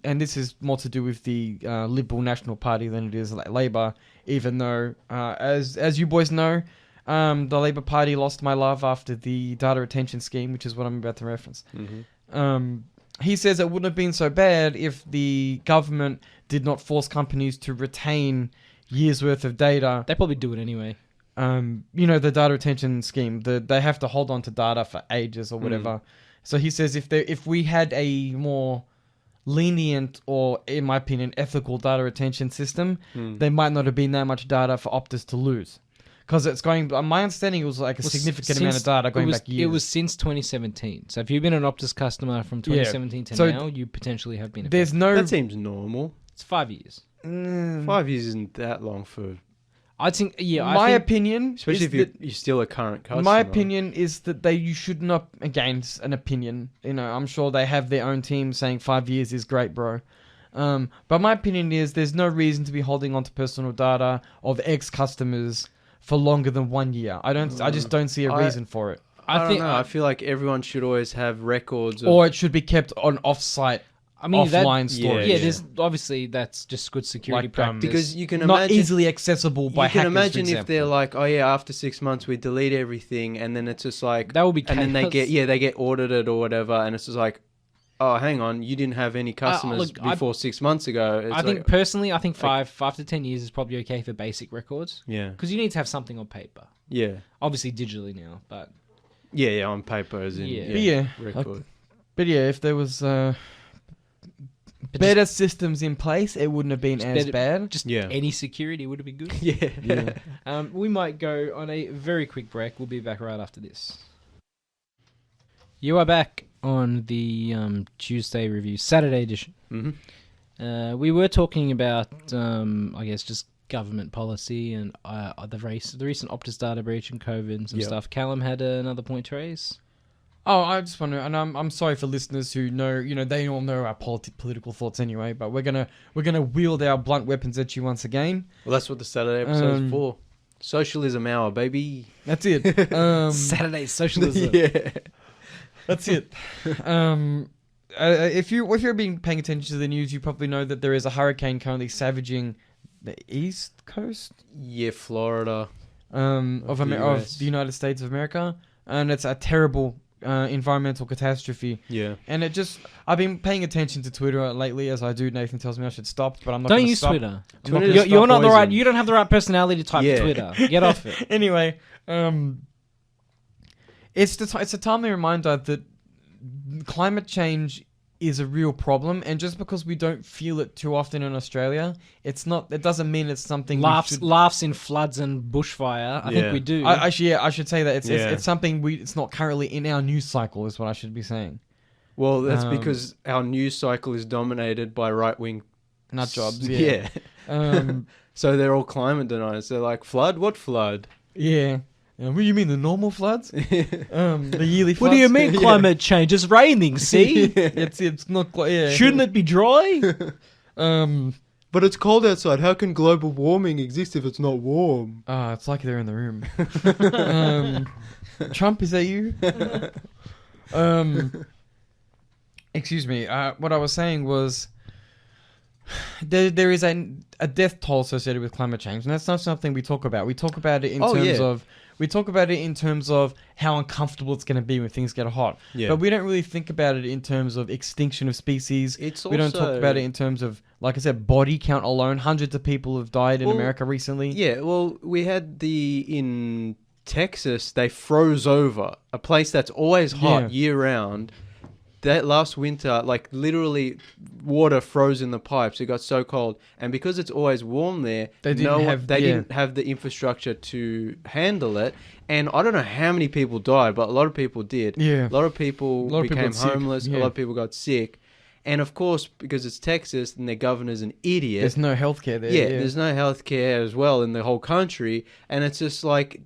Speaker 3: and this is more to do with the Liberal National Party than it is Labour. Even though, as you boys know, the Labour Party lost my love after the data retention scheme, which is what I'm about to reference.
Speaker 2: Mm-hmm.
Speaker 3: He says it wouldn't have been so bad if the government did not force companies to retain years worth of data.
Speaker 1: They probably do it anyway.
Speaker 3: The data retention scheme, they have to hold on to data for ages or whatever. So he says if we had a more lenient or, in my opinion, ethical data retention system, there might not have been that much data for Optus to lose. Because it's going, my understanding, it was a significant amount of data going back years.
Speaker 1: It was since 2017. So if you've been an Optus customer from 2017 to now, you potentially have been.
Speaker 3: There's no.
Speaker 2: That seems normal.
Speaker 1: It's 5 years.
Speaker 2: 5 years isn't that long for.
Speaker 1: I think,
Speaker 3: my opinion,
Speaker 2: especially if you're still a current customer.
Speaker 3: My opinion is that you should not. Again, it's an opinion. I'm sure they have their own team saying 5 years is great, bro. But my opinion is there's no reason to be holding on to personal data of ex-customers for longer than 1 year. I just don't see a reason for it.
Speaker 2: I don't know. I feel like everyone should always have records.
Speaker 3: Or it should be kept on off-site. Offline storage.
Speaker 1: Yeah, there's obviously that's just good security practice.
Speaker 2: Because you can
Speaker 3: not
Speaker 2: imagine,
Speaker 3: easily accessible by hackers.
Speaker 2: You can imagine
Speaker 3: for
Speaker 2: if they're like, oh yeah, after 6 months we delete everything, and then it's just like
Speaker 1: that will be chaos.
Speaker 2: And then they get audited or whatever, and it's just like, oh, hang on, you didn't have any customers before 6 months ago.
Speaker 1: I think personally, 5 to 10 years is probably okay for basic records.
Speaker 2: Yeah,
Speaker 1: because you need to have something on paper.
Speaker 2: Yeah,
Speaker 1: obviously digitally now, but
Speaker 2: yeah, on paper as in record.
Speaker 3: But yeah, if there was better systems in place, it wouldn't have been as bad.
Speaker 1: Just any security would have been good.
Speaker 2: Yeah.
Speaker 1: We might go on a very quick break. We'll be back right after this. You are back on the Tuesday review, Saturday edition.
Speaker 2: Mm-hmm.
Speaker 1: We were talking about, I guess, just government policy and the recent Optus data breach and COVID and some stuff. Callum had another point to raise.
Speaker 3: Oh, I just wonder, and I'm sorry for listeners who know, they all know our political thoughts anyway. But we're gonna wield our blunt weapons at you once again.
Speaker 2: Well, that's what the Saturday episode's for. Socialism hour, baby.
Speaker 3: That's it.
Speaker 1: Saturday socialism.
Speaker 2: Yeah,
Speaker 3: that's it. If you've been paying attention to the news, you probably know that there is a hurricane currently savaging the East Coast.
Speaker 2: Yeah, Florida.
Speaker 3: Of the United States of America, and it's a terrible environmental catastrophe.
Speaker 2: Yeah.
Speaker 3: And I've been paying attention to Twitter lately, as I do. Nathan tells me I should stop, but I'm not.
Speaker 1: Don't use
Speaker 3: stop.
Speaker 1: Twitter.
Speaker 3: You're
Speaker 1: not the right. You don't have the right personality to type Twitter. Get off it.
Speaker 3: Anyway, it's a timely reminder that climate change is a real problem, and just because we don't feel it too often in Australia, it doesn't mean it's something
Speaker 1: laughs in floods and bushfire. I think we do.
Speaker 3: I should say that it's something it's not currently in our news cycle, is what I should be saying.
Speaker 2: Well, that's because our news cycle is dominated by right-wing
Speaker 3: nut jobs.
Speaker 2: Yeah. So they're all climate deniers. They're like, flood? What flood?
Speaker 3: Yeah. What do you mean, the normal floods? The yearly floods?
Speaker 1: What do you mean climate change? It's raining, see?
Speaker 3: It's not quite... Yeah.
Speaker 1: Shouldn't it be dry?
Speaker 2: But it's cold outside. How can global warming exist if it's not warm?
Speaker 3: It's like they're in the room. Trump, is that you? Excuse me. What I was saying was... there is a death toll associated with climate change, and that's not something we talk about. We talk about it in terms of how uncomfortable it's going to be when things get hot.
Speaker 2: Yeah.
Speaker 3: But we don't really think about it in terms of extinction of species. We don't talk about it in terms of, like I said, body count alone. Hundreds of people have died in America recently.
Speaker 2: Yeah, well, we had in Texas, they froze over a place that's always hot year round. That last winter, like literally water froze in the pipes. It got so cold. And because it's always warm there, they didn't have the infrastructure to handle it. And I don't know how many people died, but a lot of people did.
Speaker 3: Yeah.
Speaker 2: A lot of people became homeless. A lot of people got sick. And of course, because it's Texas and their governor's an idiot.
Speaker 3: There's no healthcare there.
Speaker 2: Yeah, there's no healthcare as well in the whole country. And it's just like,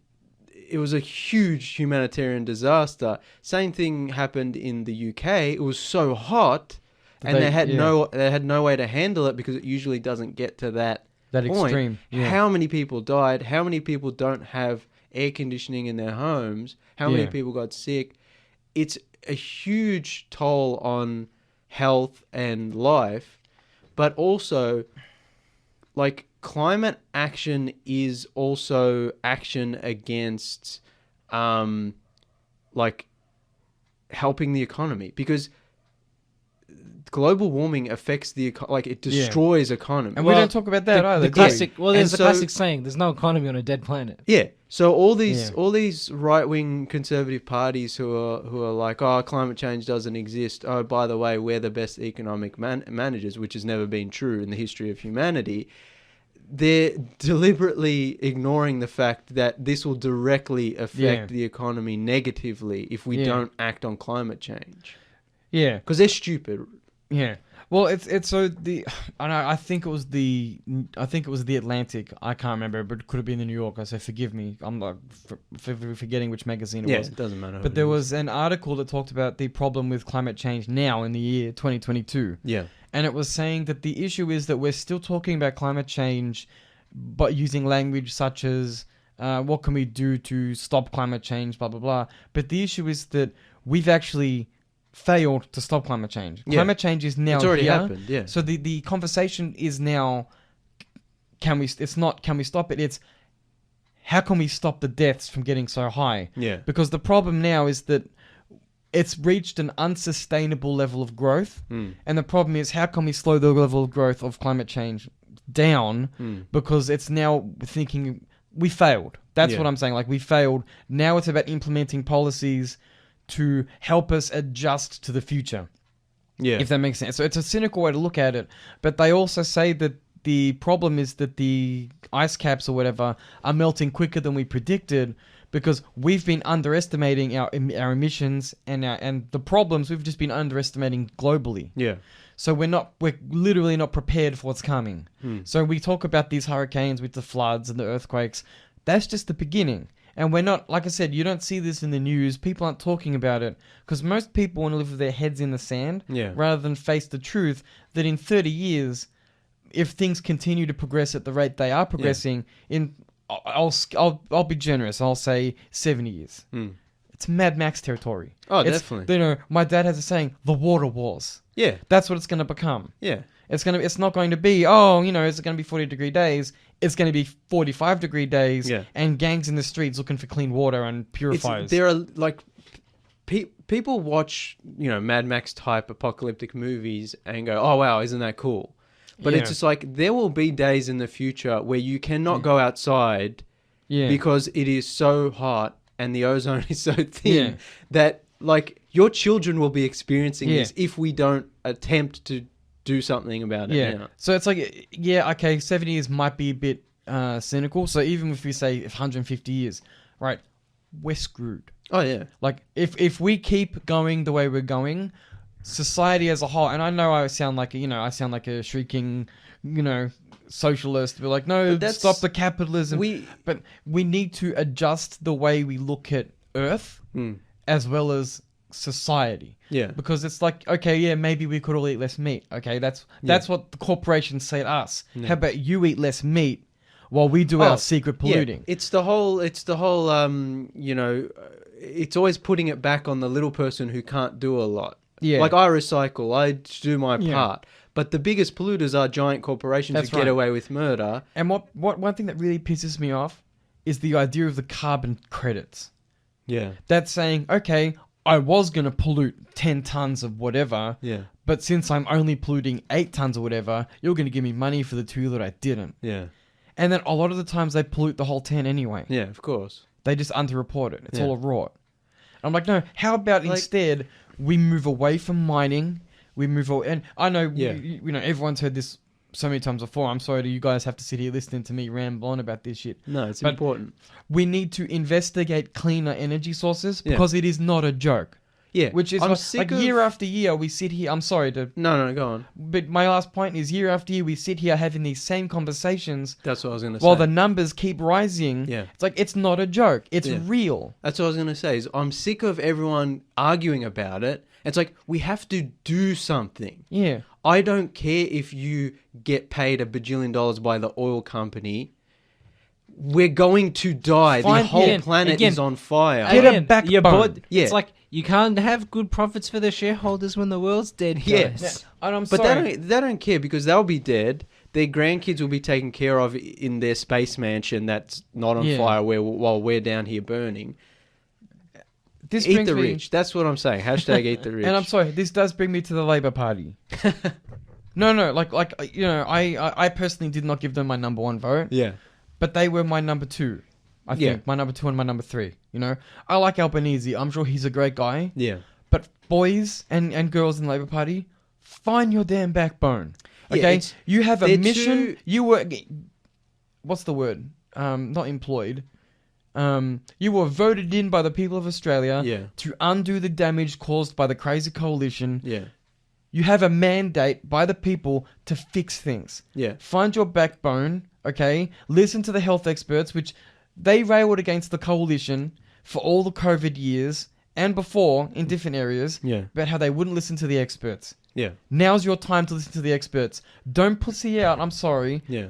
Speaker 2: it was a huge humanitarian disaster. Same thing happened in the UK. It was so hot, and they had no way to handle it because it usually doesn't get to that point.
Speaker 3: Extreme. Yeah.
Speaker 2: How many people died? How many people don't have air conditioning in their homes? How many people got sick? It's a huge toll on health and life, but also, like, climate action is also action against, like, helping the economy, because global warming affects it destroys economy.
Speaker 3: And we don't talk about that either.
Speaker 1: There's a classic saying: "There's no economy on a dead planet."
Speaker 2: Yeah. So all these right-wing conservative parties who are like, oh, climate change doesn't exist. Oh, by the way, we're the best economic managers, which has never been true in the history of humanity. They're deliberately ignoring the fact that this will directly affect the economy negatively if we don't act on climate change.
Speaker 3: Yeah,
Speaker 2: because they're stupid.
Speaker 3: Yeah. Well, it's so I think it was the Atlantic. I can't remember, but it could have been the New Yorker. So forgive me. I'm like forgetting which magazine it was.
Speaker 2: Yeah, it doesn't matter.
Speaker 3: But there was an article that talked about the problem with climate change now in the year 2022.
Speaker 2: Yeah.
Speaker 3: And it was saying that the issue is that we're still talking about climate change, but using language such as what can we do to stop climate change, blah, blah, blah. But the issue is that we've actually failed to stop climate change. Yeah. Climate change is now
Speaker 2: it's already
Speaker 3: here.
Speaker 2: happened, yeah.
Speaker 3: So the conversation is now, it's not can we stop it, it's how can we stop the deaths from getting so high?
Speaker 2: Yeah.
Speaker 3: Because the problem now is that it's reached an unsustainable level of growth. And the problem is, how can we slow the level of growth of climate change down? Because it's now thinking we failed. That's what I'm saying. Like, we failed. Now it's about implementing policies to help us adjust to the future. Yeah. If that makes sense. So it's a cynical way to look at it. But they also say that the problem is that the ice caps or whatever are melting quicker than we predicted, because we've been underestimating our emissions and the problems we've just been underestimating globally.
Speaker 2: Yeah.
Speaker 3: So we're literally not prepared for what's coming. So we talk about these hurricanes with the floods and the earthquakes. That's just the beginning. And we're not, like I said, you don't see this in the news. People aren't talking about it because most people want to live with their heads in the sand rather than face the truth that in 30 years, if things continue to progress at the rate they are progressing, I'll be generous. I'll say 70 years. It's Mad Max territory.
Speaker 2: Oh, definitely.
Speaker 3: You know, my dad has a saying: the water wars.
Speaker 2: Yeah,
Speaker 3: that's what it's going to become.
Speaker 2: Yeah,
Speaker 3: it's not going to be it's going to be 40-degree days. It's going to be 45-degree days. Yeah. And gangs in the streets looking for clean water and purifiers.
Speaker 2: There are like people watch Mad Max type apocalyptic movies and go, oh wow, isn't that cool? But it's just like, there will be days in the future where you cannot go outside because it is so hot and the ozone is so thin that, like, your children will be experiencing this if we don't attempt to do something about it now.
Speaker 3: So it's like, okay, 70 years might be a bit cynical. So even if we say 150 years, right, we're screwed.
Speaker 2: Oh, yeah.
Speaker 3: Like, if we keep going the way we're going, society as a whole, and I know I sound like a shrieking, socialist. We're like, no, stop the capitalism. But we need to adjust the way we look at Earth as well as society. Yeah. Because it's like, okay, maybe we could all eat less meat. Okay, that's what the corporations say to us. Yeah. How about you eat less meat while we do our secret polluting?
Speaker 2: Yeah. It's the whole it's always putting it back on the little person who can't do a lot. Yeah. Like, I recycle, I do my part. But the biggest polluters are giant corporations
Speaker 3: That's
Speaker 2: who get
Speaker 3: right.
Speaker 2: away with murder.
Speaker 3: And what one thing that really pisses me off is the idea of the carbon credits.
Speaker 2: Yeah.
Speaker 3: That's saying, okay, I was going to pollute 10 tons of whatever,
Speaker 2: Yeah.
Speaker 3: but since I'm only polluting 8 tons or whatever, you're going to give me money for the 2 that I didn't.
Speaker 2: Yeah.
Speaker 3: And then a lot of the times they pollute the whole 10 anyway.
Speaker 2: Yeah, of course.
Speaker 3: They just underreport it. It's
Speaker 2: Yeah.
Speaker 3: all a rot. I'm like, no, how about
Speaker 2: Like-
Speaker 3: instead we move away from mining, we move away, and I know,
Speaker 2: Yeah.
Speaker 3: you know, everyone's heard this so many times before. I'm sorry that you guys have to sit here listening to me ramble on about this shit.
Speaker 2: No, it's
Speaker 3: But-
Speaker 2: important.
Speaker 3: We need to investigate cleaner energy sources
Speaker 2: Yeah.
Speaker 3: because it is not a joke.
Speaker 2: Yeah.
Speaker 3: Which is
Speaker 2: I'm
Speaker 3: like
Speaker 2: sick
Speaker 3: year
Speaker 2: of...
Speaker 3: after year we sit here. I'm sorry to,
Speaker 2: No, go on.
Speaker 3: but my last point is year after year we sit here having these same conversations
Speaker 2: That's what I was going to say.
Speaker 3: while the numbers keep rising.
Speaker 2: Yeah.
Speaker 3: It's like it's not a joke. It's
Speaker 2: Yeah.
Speaker 3: real.
Speaker 2: That's what I was going to say. Is I'm sick of everyone arguing about it. It's like, we have to do something.
Speaker 3: Yeah.
Speaker 2: I don't care if you get paid $1 bajillion by the oil company. We're going to die. The
Speaker 3: Fine,
Speaker 2: whole
Speaker 3: yeah.
Speaker 2: planet
Speaker 1: Again,
Speaker 2: is on fire.
Speaker 3: Get a
Speaker 1: Again,
Speaker 3: backbone.
Speaker 1: you're bored.
Speaker 2: Yeah.
Speaker 1: It's like you can't have good profits for the shareholders when the world's dead.
Speaker 2: Yes.
Speaker 1: guys.
Speaker 3: And I'm
Speaker 2: But
Speaker 3: sorry.
Speaker 2: they don't care because they'll be dead. Their grandkids will be taken care of in their space mansion that's not on
Speaker 3: Yeah.
Speaker 2: fire while we're down here burning.
Speaker 3: This
Speaker 2: Eat
Speaker 3: brings
Speaker 2: the
Speaker 3: me-
Speaker 2: rich. That's what I'm saying. Hashtag eat the rich.
Speaker 3: And I'm sorry, this does bring me to the Labour Party. No, like you know, I personally did not give them my number 1 vote,
Speaker 2: Yeah.
Speaker 3: but they were my number 2. I
Speaker 2: Yeah.
Speaker 3: think my number 2 and my number 3. You know, I like Albanese. I'm sure he's a great guy.
Speaker 2: Yeah.
Speaker 3: But boys and girls in the Labour Party, find your damn backbone.
Speaker 2: Yeah,
Speaker 3: Okay,
Speaker 2: it's-
Speaker 3: you have a
Speaker 2: they're
Speaker 3: mission.
Speaker 2: too-
Speaker 3: You were, what's the word? Not employed. You were voted in by the people of Australia
Speaker 2: Yeah.
Speaker 3: to undo the damage caused by the crazy coalition.
Speaker 2: Yeah.
Speaker 3: You have a mandate by the people to fix things.
Speaker 2: Yeah.
Speaker 3: Find your backbone, okay? Listen to the health experts, which they railed against the coalition for all the COVID years and before in different areas
Speaker 2: Yeah.
Speaker 3: about how they wouldn't listen to the experts.
Speaker 2: Yeah.
Speaker 3: Now's your time to listen to the experts. Don't pussy out, I'm sorry,
Speaker 2: Yeah.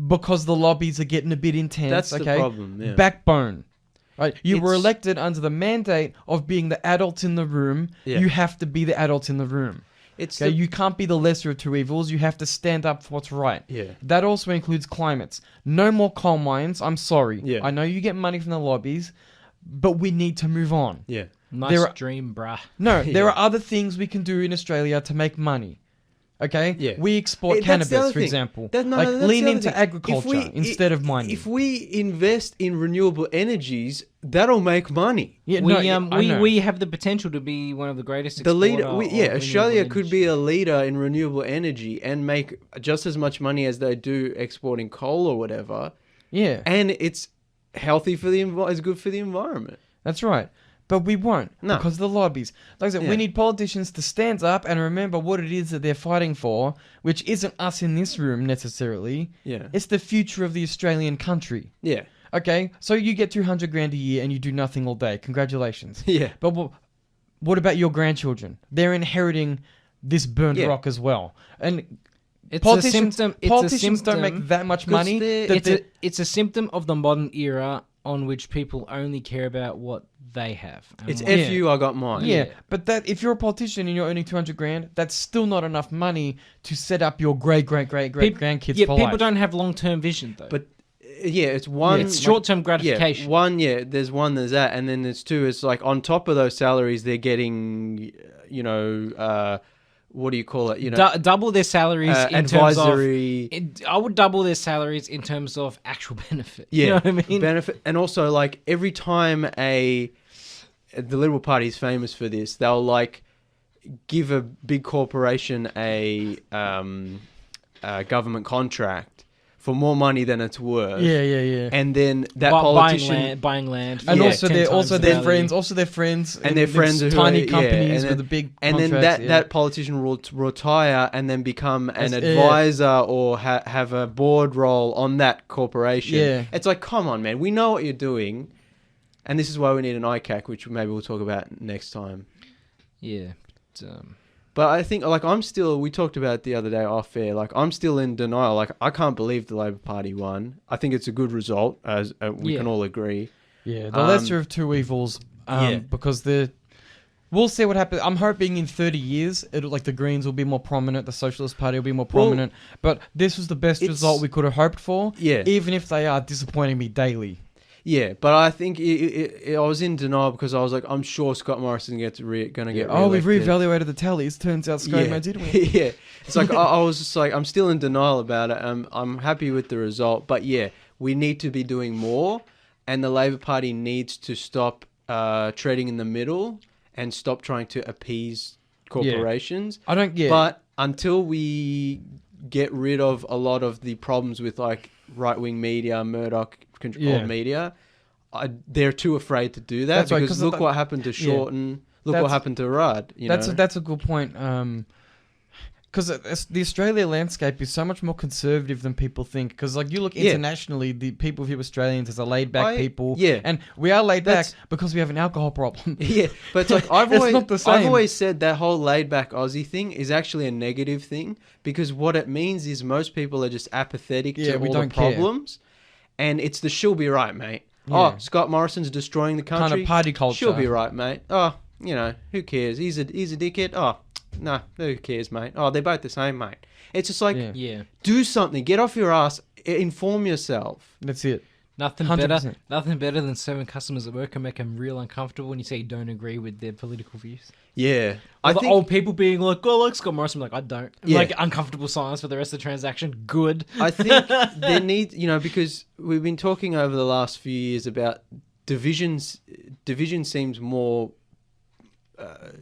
Speaker 3: because the lobbies are getting a bit intense,
Speaker 2: That's the
Speaker 3: okay?
Speaker 2: problem. Yeah.
Speaker 3: Backbone. Right? You were
Speaker 2: It's-
Speaker 3: elected under the mandate of being the adult in the room.
Speaker 2: Yeah.
Speaker 3: You have to be the adult in the room.
Speaker 2: It's
Speaker 3: Okay,
Speaker 2: the-
Speaker 3: you can't be the lesser of two evils. You have to stand up for what's right.
Speaker 2: Yeah.
Speaker 3: That also includes climates. No more coal mines. I'm sorry.
Speaker 2: Yeah.
Speaker 3: I know you get money from the lobbies, but we need to move on.
Speaker 2: Yeah.
Speaker 1: Nice
Speaker 3: There are-
Speaker 1: dream, bruh.
Speaker 3: No, there
Speaker 2: Yeah.
Speaker 3: are other things we can do in Australia to make money. Okay?
Speaker 2: Yeah.
Speaker 3: We export
Speaker 2: That's the
Speaker 3: cannabis,
Speaker 2: other
Speaker 3: for
Speaker 2: thing.
Speaker 3: example.
Speaker 2: That's the
Speaker 3: lean
Speaker 2: other
Speaker 3: into
Speaker 2: thing.
Speaker 3: agriculture instead of mining.
Speaker 2: If we invest in renewable energies, that'll make money.
Speaker 3: yeah,
Speaker 1: We
Speaker 3: no, I know.
Speaker 1: we have the potential to be one of the greatest.
Speaker 2: The leader,
Speaker 1: exporter of
Speaker 2: Australia
Speaker 1: renewable
Speaker 2: could
Speaker 1: energy.
Speaker 2: be a leader in renewable energy and make just as much money as they do exporting coal or whatever,
Speaker 3: Yeah,
Speaker 2: and it's healthy for the it's good for the environment.
Speaker 3: that's right. But we won't
Speaker 2: No.
Speaker 3: because of the lobbies. Like I said,
Speaker 2: Yeah.
Speaker 3: we need politicians to stand up and remember what it is that they're fighting for, which isn't us in this room necessarily.
Speaker 2: Yeah,
Speaker 3: It's the future of the Australian country.
Speaker 2: yeah,
Speaker 3: Okay, so you get 200 grand a year and you do nothing all day. Congratulations.
Speaker 2: yeah,
Speaker 3: But what about your grandchildren? They're inheriting this burnt
Speaker 2: Yeah.
Speaker 3: rock as well. And
Speaker 1: It's
Speaker 3: politicians,
Speaker 1: a symptom. It's
Speaker 3: politicians
Speaker 1: a
Speaker 3: don't
Speaker 1: symptom.
Speaker 3: make that much
Speaker 2: 'Cause
Speaker 3: money.
Speaker 2: they're-
Speaker 3: that
Speaker 1: It's a symptom of the modern era on which people only care about what they have. and
Speaker 2: it's
Speaker 1: what-
Speaker 3: Yeah.
Speaker 2: F you, I got mine.
Speaker 3: Yeah, but that if you're a politician and you're earning 200 grand, that's still not enough money to set up your great grandkids
Speaker 1: Yeah,
Speaker 3: for
Speaker 1: people
Speaker 3: life.
Speaker 1: don't have long term vision though.
Speaker 2: But yeah, it's one.
Speaker 1: it's short term gratification.
Speaker 2: There's that, and then there's two. It's like on top of those salaries, they're getting, what do you call it?
Speaker 1: Double their salaries in
Speaker 2: advisory.
Speaker 1: terms of. I would double their salaries in terms of actual benefit.
Speaker 2: Yeah,
Speaker 1: You know what I mean?
Speaker 2: benefit, and also like every time the Liberal Party is famous for this, they'll like give a big corporation a government contract for more money than it's worth.
Speaker 3: Yeah.
Speaker 2: And then that
Speaker 1: Bu-
Speaker 2: politician,
Speaker 1: buying land,
Speaker 3: And
Speaker 2: Yeah.
Speaker 3: also
Speaker 1: 10
Speaker 3: they're
Speaker 1: times
Speaker 3: also
Speaker 1: the
Speaker 3: their
Speaker 1: value.
Speaker 3: friends, and
Speaker 2: their
Speaker 3: these
Speaker 2: friends who
Speaker 3: tiny
Speaker 2: are-
Speaker 3: companies
Speaker 2: and then-
Speaker 3: with the big
Speaker 2: and then
Speaker 3: contracts,
Speaker 2: that politician will retire and then become an
Speaker 3: Yeah.
Speaker 2: advisor or have a board role on that corporation.
Speaker 3: Yeah.
Speaker 2: It's like, come on, man, we know what you're doing, and this is why we need an ICAC, which maybe we'll talk about next time.
Speaker 1: Yeah.
Speaker 2: But I think, like, we talked about it the other day off air, like, I'm still in denial. Like, I can't believe the Labor Party won. I think it's a good result, as we
Speaker 1: Yeah.
Speaker 2: can all agree.
Speaker 3: Yeah, the lesser of two evils.
Speaker 2: Yeah.
Speaker 3: Because the We'll see what happens. I'm hoping in 30 years, like the Greens will be more prominent, the Socialist Party will be more prominent. But this was the best result we could have hoped for.
Speaker 2: Yeah.
Speaker 3: Even if they are disappointing me daily.
Speaker 2: Yeah, but I think I was in denial because I was like, I'm sure Scott Morrison going to get reelected.
Speaker 3: Oh, we've reevaluated the tallies. Turns out ScoMo did win.
Speaker 2: Yeah, it's like I was just like, I'm still in denial about it. I'm happy with the result, but yeah, we need to be doing more, and the Labor Party needs to stop treading in the middle and stop trying to appease corporations.
Speaker 3: I don't get.
Speaker 2: But until we get rid of a lot of the problems with like right-wing media, Murdoch-controlled media, they're too afraid to do that.
Speaker 3: That's
Speaker 2: because look what happened to Shorten. Look what happened to Rudd.
Speaker 3: That's a good point. Because the Australia landscape is so much more conservative than people think. Because like you look internationally, the people view Australians as a laid-back people.
Speaker 2: Yeah.
Speaker 3: And we are laid back because we have an alcohol problem.
Speaker 2: Yeah, but it's like
Speaker 3: not the same.
Speaker 2: I've always said that whole laid-back Aussie thing is actually a negative thing because what it means is most people are just apathetic to all the problems. And it's the she'll be right, mate. Yeah. Oh, Scott Morrison's destroying the country.
Speaker 3: Kind of party culture.
Speaker 2: She'll be right, mate. Oh, who cares? He's a dickhead. Oh, no, who cares, mate? Oh, they're both the same, mate. It's just like, do something. Get off your ass. Inform yourself.
Speaker 3: That's it.
Speaker 1: Nothing better than serving customers at work and make them real uncomfortable when you say you don't agree with their political views.
Speaker 2: Yeah.
Speaker 1: I think old people being like, oh, like Scott Morrison, like, I don't. Yeah. Like, uncomfortable silence for the rest of the transaction. Good.
Speaker 2: I think there needs, because we've been talking over the last few years about divisions. Division seems more...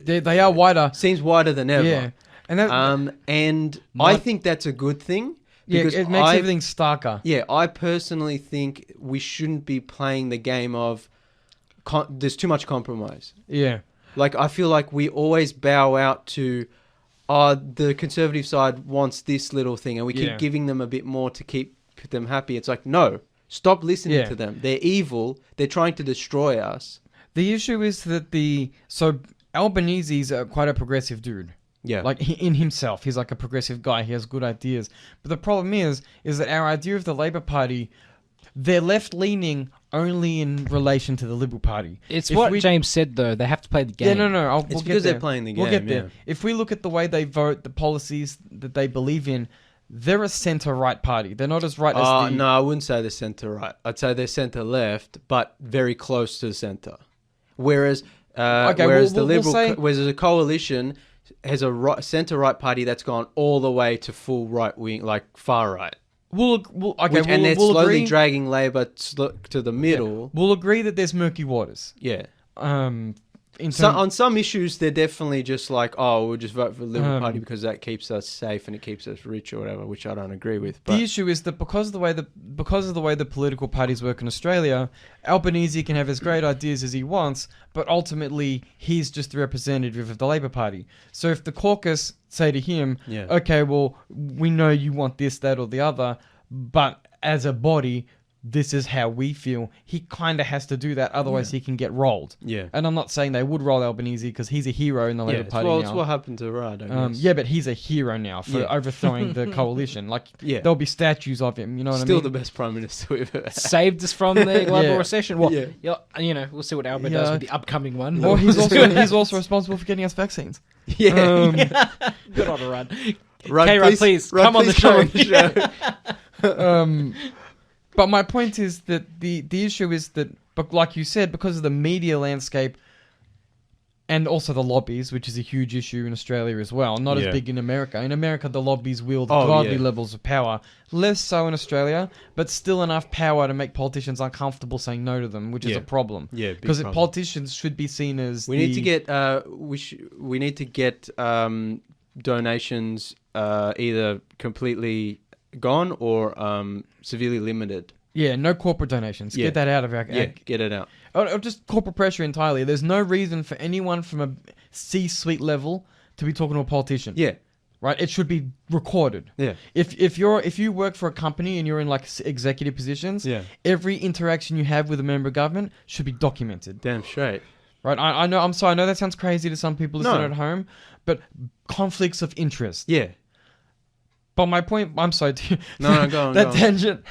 Speaker 3: they are wider.
Speaker 2: Seems wider than ever.
Speaker 3: Yeah.
Speaker 2: And I think that's a good thing.
Speaker 3: Because it makes everything starker.
Speaker 2: Yeah, I personally think we shouldn't be playing the game of there's too much compromise.
Speaker 3: Yeah.
Speaker 2: Like, I feel like we always bow out to, the conservative side wants this little thing, and we keep giving them a bit more to keep them happy. It's like, no, stop listening to them. They're evil. They're trying to destroy us.
Speaker 3: The issue is that Albanese's quite a progressive dude.
Speaker 2: Yeah.
Speaker 3: Like, in himself, he's like a progressive guy. He has good ideas. But the problem is that our idea of the Labor Party, they're left-leaning only in relation to the Liberal Party.
Speaker 1: It's what James said, though. They have to play the game.
Speaker 3: Yeah, no.
Speaker 2: It's because they're playing the game,
Speaker 3: We'll get there. If we look at the way they vote, the policies that they believe in, they're a centre-right party. They're not as right as
Speaker 2: No, I wouldn't say they're centre-right. I'd say they're centre-left, but very close to the centre. Whereas the Liberal... whereas a coalition... has a centre-right party that's gone all the way to full right-wing, like far-right.
Speaker 3: And
Speaker 2: they're slowly dragging Labor to the middle.
Speaker 3: Yeah. We'll agree that there's murky waters.
Speaker 2: Yeah. On some issues, they're definitely just like, we'll just vote for the Liberal Party because that keeps us safe and it keeps us rich or whatever, which I don't agree with. But
Speaker 3: the issue is that because of the way the political parties work in Australia, Albanese can have as great ideas as he wants, but ultimately he's just the representative of the Labor Party. So if the caucus say to him, okay, well, we know you want this, that, or the other, but as a body, this is how we feel. He kind of has to do that, otherwise he can get rolled.
Speaker 2: Yeah.
Speaker 3: And I'm not saying they would roll Albanese because he's a hero in the Labor Party now.
Speaker 2: It's what happened to Rudd, I guess.
Speaker 3: Yeah, but he's a hero now for overthrowing the coalition. Like, there'll be statues of him, you know what I mean?
Speaker 2: Still the best Prime Minister we've ever had.
Speaker 1: Saved us from the global recession. Well, we'll see what Albert does with the upcoming one.
Speaker 3: Or he's also responsible for getting us vaccines.
Speaker 1: Yeah. Good on Rudd.
Speaker 2: Rudd, please come on the
Speaker 3: show. But my point is that the issue is that, like you said, because of the media landscape and also the lobbies, which is a huge issue in Australia as well, not as big in America. In America, the lobbies wield godly levels of power. Less so in Australia, but still enough power to make politicians uncomfortable saying no to them, which is a problem.
Speaker 2: Yeah,
Speaker 3: because politicians should be seen as
Speaker 2: we need to get donations either completely gone or severely limited.
Speaker 3: Yeah, no corporate donations. Get that out of our...
Speaker 2: get it out.
Speaker 3: Or just corporate pressure entirely. There's no reason for anyone from a C-suite level to be talking to a politician.
Speaker 2: Yeah.
Speaker 3: Right? It should be recorded.
Speaker 2: Yeah.
Speaker 3: If you work for a company and you're in like executive positions, every interaction you have with a member of government should be documented.
Speaker 2: Damn straight.
Speaker 3: Right? I know. I'm sorry. I know that sounds crazy to some people listening at home, but conflicts of interest.
Speaker 2: Yeah.
Speaker 3: But my point, I'm sorry.
Speaker 2: No, go on.
Speaker 3: That tangent.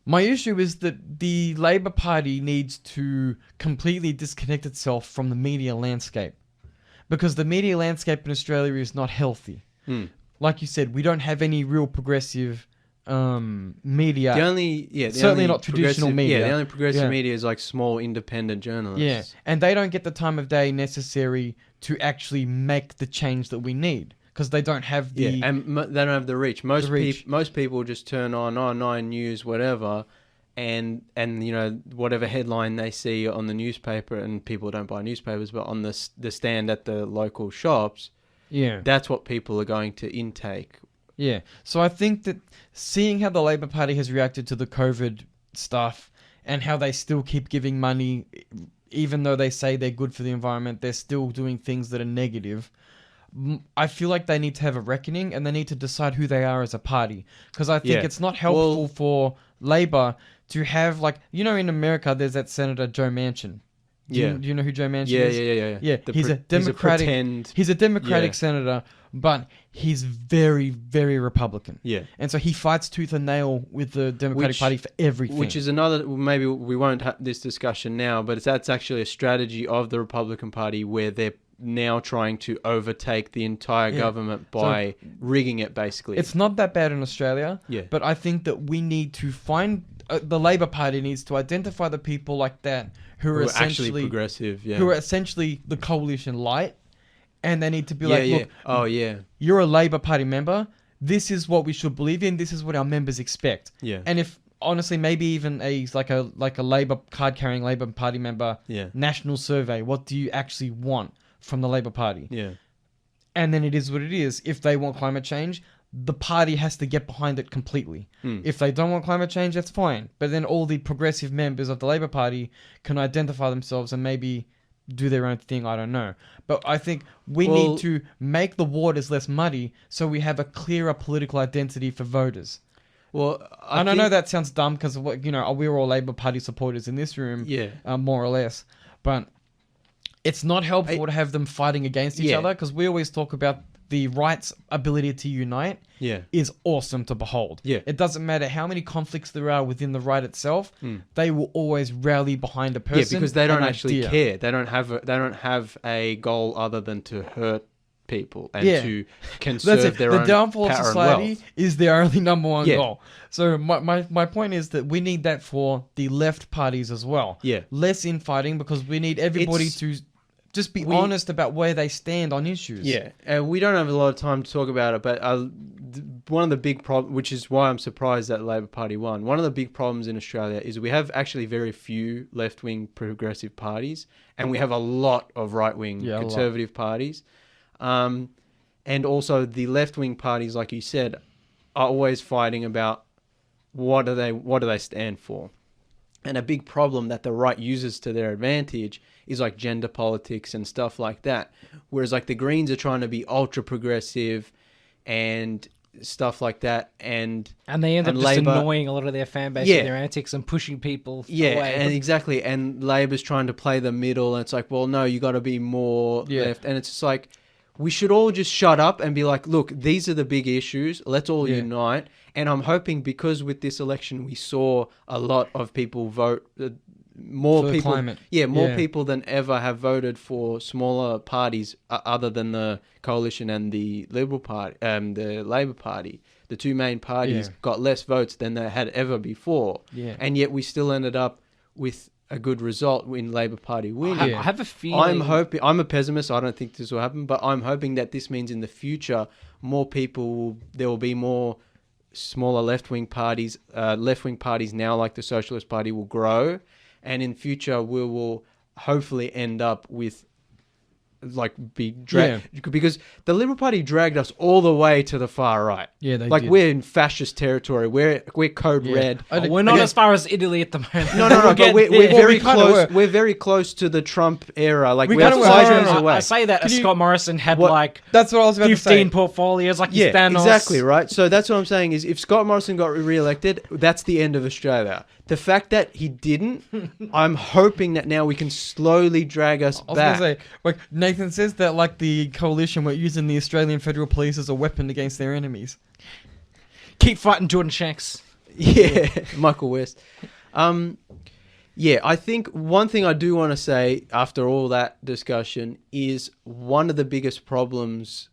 Speaker 3: My issue is that the Labour Party needs to completely disconnect itself from the media landscape, because the media landscape in Australia is not healthy. Like you said, we don't have any real progressive media.
Speaker 2: Certainly
Speaker 3: not traditional media.
Speaker 2: Yeah, the only progressive media is like small independent journalists.
Speaker 3: Yeah, and they don't get the time of day necessary to actually make the change that we need, because they don't have the
Speaker 2: they don't have the reach. Most people just turn on 9 News, whatever, and you know, whatever headline they see on the newspaper, and people don't buy newspapers, but on the stand at the local shops, that's what people are going to intake.
Speaker 3: Yeah, so I think that seeing how the Labour Party has reacted to the COVID stuff, and how they still keep giving money, even though they say they're good for the environment, they're still doing things that are negative. I feel like they need to have a reckoning, and they need to decide who they are as a party. Because I think it's not helpful for Labour to have, like, you know, in America, there's that Senator Joe Manchin. Do you know who Joe Manchin is? Yeah. He's a Democratic. He's a Democratic senator, but he's very, very Republican.
Speaker 2: Yeah.
Speaker 3: And so he fights tooth and nail with the Democratic Party for everything.
Speaker 2: Which is another. Maybe we won't have this discussion now, but that's actually a strategy of the Republican Party, where they're now trying to overtake the entire government by rigging it, basically.
Speaker 3: It's not that bad in Australia.
Speaker 2: Yeah.
Speaker 3: But I think that we need to find the Labour Party needs to identify the people like that who are essentially
Speaker 2: actually progressive,
Speaker 3: who are essentially the coalition light, and they need to be look, you're a Labour Party member. This is what we should believe in. This is what our members expect.
Speaker 2: Yeah.
Speaker 3: And if honestly, maybe even a Labour card carrying Labour Party member, national survey. What do you actually want from the Labour Party?
Speaker 2: Yeah.
Speaker 3: And then it is what it is. If they want climate change, the party has to get behind it completely. If they don't want climate change, that's fine. But then all the progressive members of the Labour Party can identify themselves and maybe do their own thing. I don't know. But I think we need to make the waters less muddy so we have a clearer political identity for voters.
Speaker 2: Well,
Speaker 3: I know that sounds dumb because, you know, we're all Labour Party supporters in this room, more or less. But it's not helpful to have them fighting against each other, because we always talk about the right's ability to unite is awesome to behold. Yeah. It doesn't matter how many conflicts there are within the right itself, they will always rally behind a person.
Speaker 2: Yeah, because they don't actually care. They don't have a goal other than to hurt people and to conserve their own power and wealth. The downfall of society
Speaker 3: is their only number one goal. So my point is that we need that for the left parties as well. Yeah. Less infighting, because we need everybody to just be honest about where they stand on issues.
Speaker 2: Yeah, and we don't have a lot of time to talk about it, but one of the big problems, which is why I'm surprised that the Labour Party won, one of the big problems in Australia is we have actually very few left-wing progressive parties, and we have a lot of right-wing conservative parties. And also the left-wing parties, like you said, are always fighting about what do they stand for. And a big problem that the right uses to their advantage is like gender politics and stuff like that. Whereas like the Greens are trying to be ultra progressive and stuff like that, and
Speaker 1: they end up just Labour, annoying a lot of their fan base with their antics and pushing people away.
Speaker 2: And exactly. And Labour's trying to play the middle, and it's like, well, no, you got to be more left. And it's just like, we should all just shut up and be like, look, these are the big issues. Let's all unite. And I'm hoping, because with this election we saw a lot of people vote, more
Speaker 3: for
Speaker 2: people,
Speaker 3: climate.
Speaker 2: More people than ever have voted for smaller parties other than the coalition and the Liberal Party, the Labor Party. The two main parties got less votes than they had ever before. Yeah. And yet we still ended up with a good result in Labor Party winning.
Speaker 1: I have a feeling.
Speaker 2: I'm a pessimist. I don't think this will happen, but I'm hoping that this means in the future there will be more smaller left-wing parties. Left-wing parties now, like the Socialist Party, will grow, and in future we will hopefully end up with because the Liberal Party dragged us all the way to the far right.
Speaker 3: Yeah, they did.
Speaker 2: We're in fascist territory. We're code red.
Speaker 1: We're not as far as Italy at the moment.
Speaker 2: No, but we're very close. We're very close to the Trump era. Like we're 5 years away.
Speaker 1: I say that Scott Morrison had
Speaker 3: that's what I was about
Speaker 1: 15 portfolios, like Thanos.
Speaker 2: Exactly right. So that's what I'm saying is, if Scott Morrison got re-elected, that's the end of Australia. The fact that he didn't, I'm hoping that now we can slowly drag us back.
Speaker 3: I was going to say, Nathan says that the coalition were using the Australian Federal Police as a weapon against their enemies.
Speaker 1: Keep fighting, Jordan Shanks.
Speaker 2: Yeah, Michael West. Yeah, I think one thing I do want to say after all that discussion is one of the biggest problems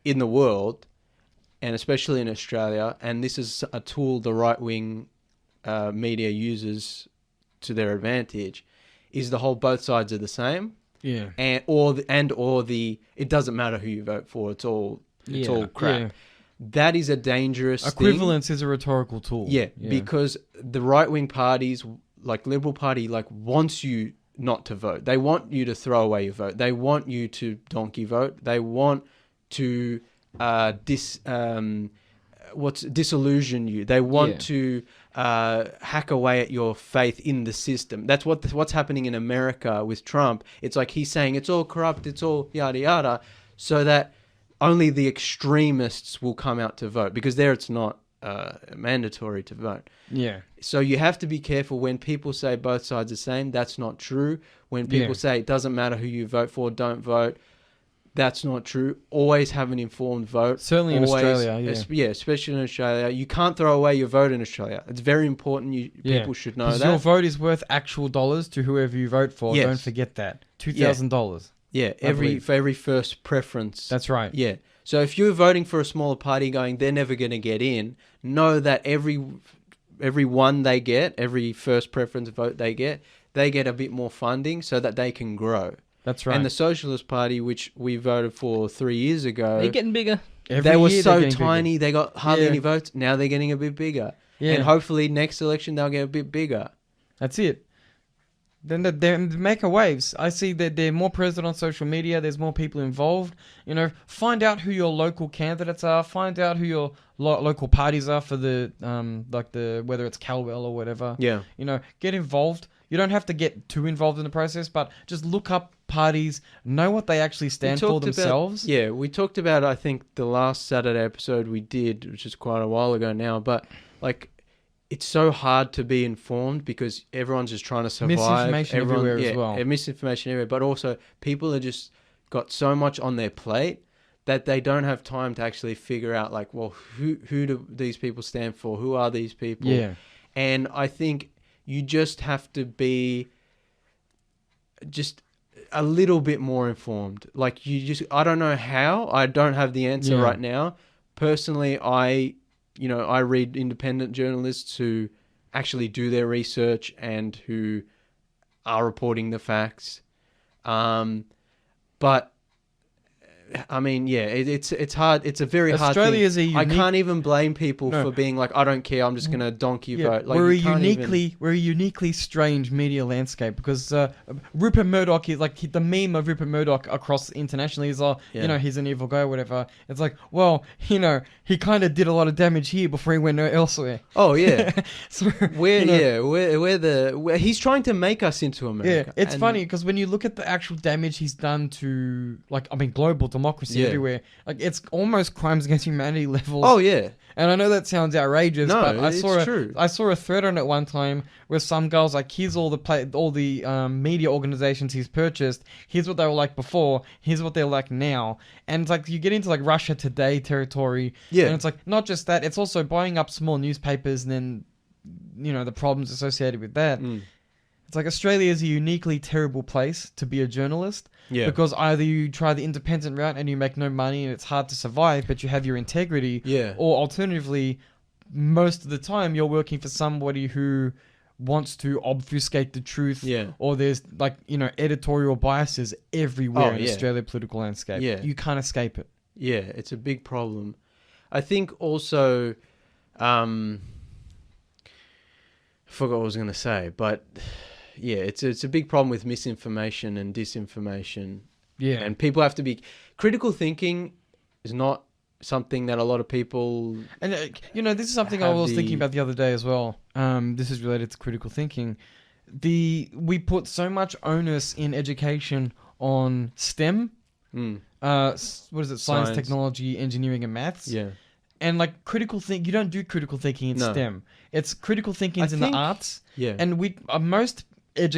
Speaker 2: in the world, and especially in Australia, and this is a tool the right-wing media uses to their advantage, is the whole both sides are the same.
Speaker 3: Yeah.
Speaker 2: And the it doesn't matter who you vote for, it's all crap.
Speaker 3: Yeah.
Speaker 2: That is a dangerous
Speaker 3: Equivalence is a rhetorical tool.
Speaker 2: Yeah, because the right-wing parties, like Liberal Party, like wants you not to vote. They want you to throw away your vote. They want you to donkey vote. They want to disillusion you. They want to hack away at your faith in the system. That's what's happening in America with Trump. It's like he's saying it's all corrupt, it's all yada yada, so that only the extremists will come out to vote, because there it's not mandatory to vote.
Speaker 3: Yeah.
Speaker 2: So you have to be careful when people say both sides are the same. That's not true. When people say it doesn't matter who you vote for, don't vote. That's not true. Always have an informed vote.
Speaker 3: Certainly in Australia,
Speaker 2: yeah, especially in Australia. You can't throw away your vote in Australia. It's very important. People should know that.
Speaker 3: Your vote is worth actual dollars to whoever you vote for.
Speaker 2: Yes.
Speaker 3: Don't forget that. $2,000.
Speaker 2: Yeah, for every first preference.
Speaker 3: That's right.
Speaker 2: Yeah. So if you're voting for a smaller party going, they're never going to get in, know that every one they get, every first preference vote they get a bit more funding so that they can grow.
Speaker 3: That's right.
Speaker 2: And the Socialist Party, which we voted for 3 years ago,
Speaker 1: they're getting bigger.
Speaker 2: They were so tiny, they got hardly any votes. Now they're getting a bit bigger.
Speaker 3: Yeah.
Speaker 2: And hopefully next election they'll get a bit bigger.
Speaker 3: That's it. Then they make a waves. I see that they're more present on social media. There's more people involved. You know, find out who your local candidates are. Find out who your local parties are for the whether it's Calwell or whatever.
Speaker 2: Yeah.
Speaker 3: You know, get involved. You don't have to get too involved in the process, but just look up parties, know what they actually stand for themselves.
Speaker 2: We talked about, I think, the last Saturday episode we did, which is quite a while ago now, but like, it's so hard to be informed because everyone's just trying to survive.
Speaker 3: Misinformation everywhere as well.
Speaker 2: And misinformation everywhere, but also people are just got so much on their plate that they don't have time to actually figure out, like, well, who do these people stand for? Who are these people?
Speaker 3: Yeah.
Speaker 2: And I think you just have to be just a little bit more informed. Like, I don't know how. I don't have the answer right now. Personally, I read independent journalists who actually do their research and who are reporting the facts. But I mean, it's hard. It's a very hard thing.
Speaker 3: Australia is a unique...
Speaker 2: I can't even blame people for being like, I don't care. I'm just going to donkey vote. Like,
Speaker 3: we're a uniquely strange media landscape because Rupert Murdoch is like the meme of Rupert Murdoch across internationally is he's an evil guy or whatever. It's like, well, he kind of did a lot of damage here before he went elsewhere.
Speaker 2: Oh yeah.
Speaker 3: So,
Speaker 2: he's trying to make us into America.
Speaker 3: Yeah, it's funny because when you look at the actual damage he's done to global democracy everywhere, like it's almost crimes against humanity levels.
Speaker 2: Oh yeah.
Speaker 3: And I know that sounds outrageous, but
Speaker 2: true.
Speaker 3: I saw a thread on it one time where some girls like, here's all the media organizations he's purchased. Here's what they were like before. Here's what they're like now. And it's like you get into like Russia Today territory. Yeah. And it's like not just that, it's also buying up small newspapers and then the problems associated with that. It's like Australia is a uniquely terrible place to be a journalist. Yeah. Because either you try the independent route and you make no money and it's hard to survive, but you have your integrity. Yeah. Or alternatively, most of the time you're working for somebody who wants to obfuscate the truth. Yeah. Or there's editorial biases everywhere in Australia's political landscape. Yeah. You can't escape it.
Speaker 2: Yeah, it's a big problem. I think also, I forgot what I was going to say, but... Yeah, it's a big problem with misinformation and disinformation. Yeah. And people have to be... Critical thinking is not something that a lot of people...
Speaker 3: And, this is something I was thinking about the other day as well. This is related to critical thinking. We put so much onus in education on STEM. What is it? Science, technology, engineering, and maths. Yeah. And critical think, you don't do critical thinking in STEM. It's critical thinking in the arts. Yeah. And most...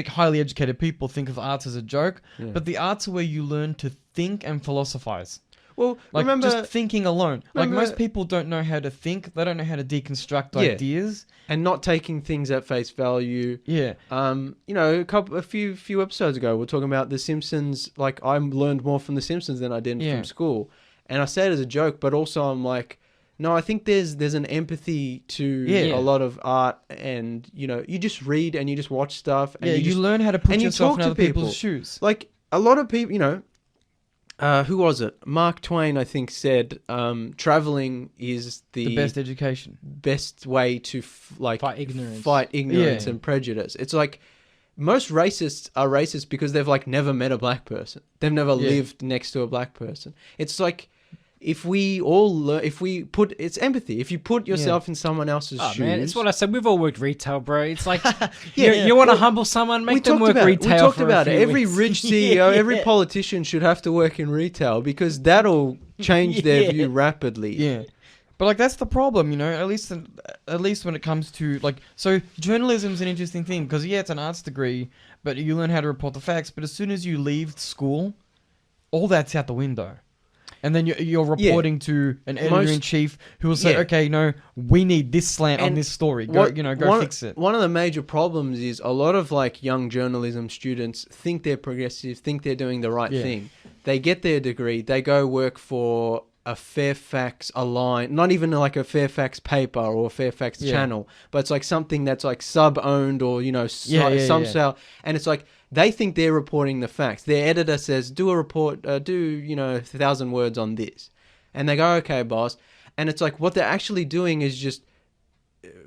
Speaker 3: highly educated people think of arts as a joke, but the arts are where you learn to think and philosophize.
Speaker 2: Well,
Speaker 3: Like,
Speaker 2: remember,
Speaker 3: just thinking alone. Like,
Speaker 2: remember-
Speaker 3: most people don't know how to think. They don't know how to deconstruct
Speaker 2: Yeah.
Speaker 3: ideas.
Speaker 2: and not taking things at face value.
Speaker 3: Yeah.
Speaker 2: You know, a few episodes ago, we are talking about The Simpsons. Like, I learned more from The Simpsons than I did
Speaker 3: Yeah.
Speaker 2: from school, and I say it as a joke, but also I'm like, no, I think there's an empathy to
Speaker 3: Yeah.
Speaker 2: a lot of art, and you know, you just read and you just watch stuff, and
Speaker 3: Yeah,
Speaker 2: you
Speaker 3: you
Speaker 2: just
Speaker 3: learn how to put
Speaker 2: and you
Speaker 3: yourself
Speaker 2: talk
Speaker 3: in
Speaker 2: to
Speaker 3: other
Speaker 2: people.
Speaker 3: people's shoes.
Speaker 2: like a lot of people, you know. Who was it? Mark Twain, I think, said traveling is
Speaker 3: The best education.
Speaker 2: best way to
Speaker 1: Fight ignorance.
Speaker 3: Yeah.
Speaker 2: and prejudice. It's like most racists are racist because they've like never met a black person. They've never
Speaker 3: Yeah.
Speaker 2: lived next to a black person. It's like if we put it's empathy. If you put yourself in someone else's
Speaker 1: Oh
Speaker 2: shoes,
Speaker 1: man, it's what I said. We've all worked retail, bro. It's like
Speaker 2: Yeah.
Speaker 1: you want to humble someone, make them work retail.
Speaker 2: We talked
Speaker 1: for
Speaker 2: about
Speaker 1: a
Speaker 2: it.
Speaker 1: few
Speaker 2: Every
Speaker 1: weeks.
Speaker 2: rich CEO, every politician should have to work in retail because that'll change their
Speaker 1: Yeah.
Speaker 2: view rapidly.
Speaker 3: Yeah. But like that's the problem, you know. At least when it comes to like, so journalism's an interesting thing because yeah, it's an arts degree, but you learn how to report the facts. But as soon as you leave school, all that's out the window, and then you're reporting to an editor in chief who will say,
Speaker 2: Yeah.
Speaker 3: okay, no, we need this slant on
Speaker 2: And
Speaker 3: this story. Go fix it.
Speaker 2: One of the major problems is a lot of like young journalism students think they're progressive, think they're doing the right
Speaker 3: Yeah.
Speaker 2: thing. They get their degree, they go work for a Fairfax aligned, not even like a Fairfax paper or a Fairfax channel, but it's like something that's like sub-owned or, you know, some sale. And it's like, they think they're reporting the facts. Their editor says, do a report, you know, 1,000 words on this. And they go, okay, boss. And it's like, what they're actually doing is just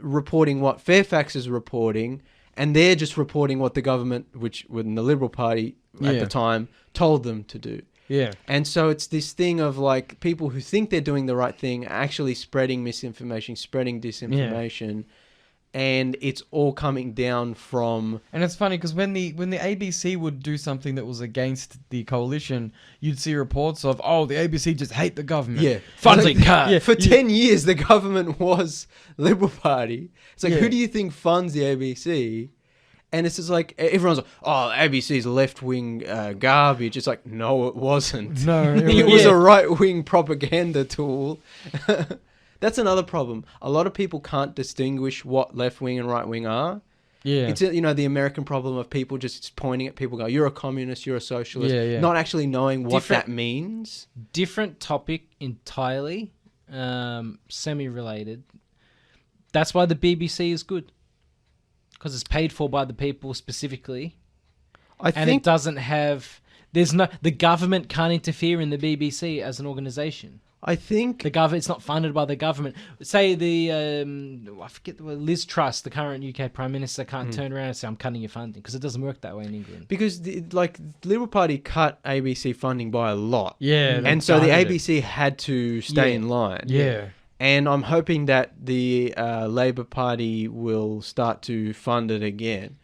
Speaker 2: reporting what Fairfax is reporting, and they're just reporting what the government, which within the Liberal Party at the time, told them to do.
Speaker 3: Yeah.
Speaker 2: And so it's this thing of like people who think they're doing the right thing are actually spreading misinformation, spreading disinformation, and it's all coming down from.
Speaker 3: And it's funny because when the ABC would do something that was against the coalition, you'd see reports of, oh, the ABC just hate the government.
Speaker 2: Yeah,
Speaker 1: Funding cut.
Speaker 2: Yeah, for 10 years the government was Liberal Party. It's like,
Speaker 3: Yeah.
Speaker 2: who do you think funds the ABC? And it's just like everyone's like, oh, ABC's left-wing garbage. It's like, no, it wasn't.
Speaker 3: No,
Speaker 2: It was a right-wing propaganda tool. That's another problem. A lot of people can't distinguish what left-wing and right-wing are.
Speaker 3: Yeah.
Speaker 2: It's, you know, the American problem of people just pointing at people, go, you're a communist, you're a socialist,
Speaker 3: Yeah.
Speaker 2: not actually knowing what that means.
Speaker 1: Different topic entirely, semi-related. That's why the BBC is good. Because it's paid for by the people specifically. And it doesn't have... the government can't interfere in the BBC as an organisation.
Speaker 2: I think
Speaker 1: It's not funded by the government. Say I forget the word, Liz Truss, the current UK Prime Minister, can't turn around and say, I'm cutting your funding. Because it doesn't work that way in England.
Speaker 2: because the Liberal Party cut ABC funding by a lot.
Speaker 3: Yeah.
Speaker 2: And so the ABC had to stay in line.
Speaker 3: Yeah.
Speaker 2: And I'm hoping that the Labour Party will start to fund it again.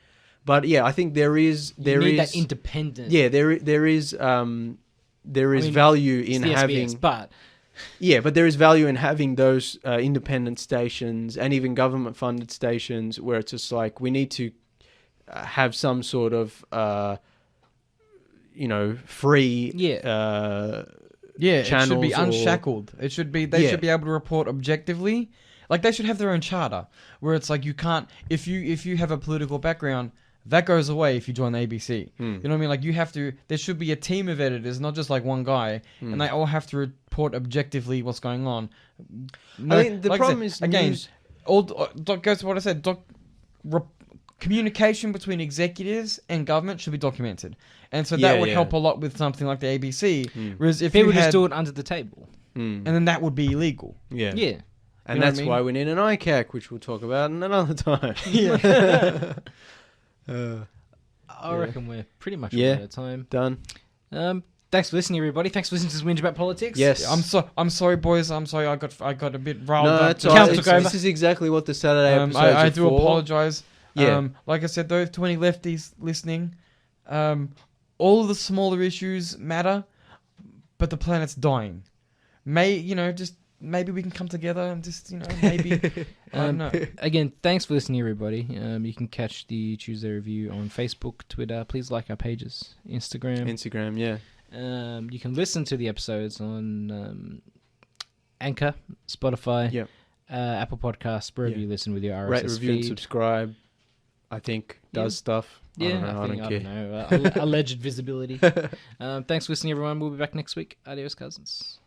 Speaker 2: But yeah, I think there is
Speaker 1: that independent.
Speaker 2: Yeah, there is value in
Speaker 1: the
Speaker 2: having
Speaker 1: SBS, but
Speaker 2: but there is value in having those independent stations and even government funded stations where it's just like we need to have some sort of free
Speaker 3: Yeah, it should be
Speaker 2: channels or-
Speaker 3: unshackled. It should be they should be able to report objectively. Like they should have their own charter where it's like you can't if you have a political background, that goes away if you join the ABC. You know what I mean? Like you have to there should be a team of editors, not just like one guy, and they all have to report objectively what's going on. No,
Speaker 2: I think the
Speaker 3: like I
Speaker 2: problem
Speaker 3: said,
Speaker 2: is
Speaker 3: again,
Speaker 2: news-
Speaker 3: goes to what I said. Communication between executives and government should be documented, and so that would help a lot with something like the ABC. Whereas if
Speaker 1: people
Speaker 3: you
Speaker 1: just
Speaker 3: had,
Speaker 1: do it under the table.
Speaker 3: and then that would be illegal.
Speaker 2: Yeah.
Speaker 1: Yeah.
Speaker 2: And
Speaker 3: You know what
Speaker 2: that's
Speaker 3: I mean?
Speaker 2: why we need an ICAC, which we'll talk about another time.
Speaker 1: I reckon we're pretty much
Speaker 2: Yeah.
Speaker 1: out of time.
Speaker 2: Done.
Speaker 1: Thanks for listening, everybody. Thanks for listening to Whinge About Politics.
Speaker 2: Yes.
Speaker 3: I'm sorry, boys. I'm sorry. I got a bit riled
Speaker 2: No,
Speaker 3: up.
Speaker 2: it's
Speaker 1: The
Speaker 2: all right.
Speaker 1: count took over.
Speaker 2: This is exactly what the Saturday episodes
Speaker 3: I
Speaker 2: are
Speaker 3: do
Speaker 2: for.
Speaker 3: apologize.
Speaker 2: Yeah.
Speaker 3: Like I said, those 20 lefties listening, all of the smaller issues matter, but the planet's dying. Maybe we can come together and just, maybe. I don't know.
Speaker 1: Again, thanks for listening, everybody. You can catch the Tuesday Review on Facebook, Twitter. Please like our pages, Instagram.
Speaker 2: Instagram, yeah.
Speaker 1: You can listen to the episodes on Anchor, Spotify, Apple Podcasts, wherever you listen with your RSS
Speaker 2: Rate, review,
Speaker 1: feed.
Speaker 2: and subscribe. I think does stuff.
Speaker 1: Yeah,
Speaker 2: I don't care.
Speaker 1: Alleged visibility. Thanks for listening, everyone. We'll be back next week. Adios, cousins.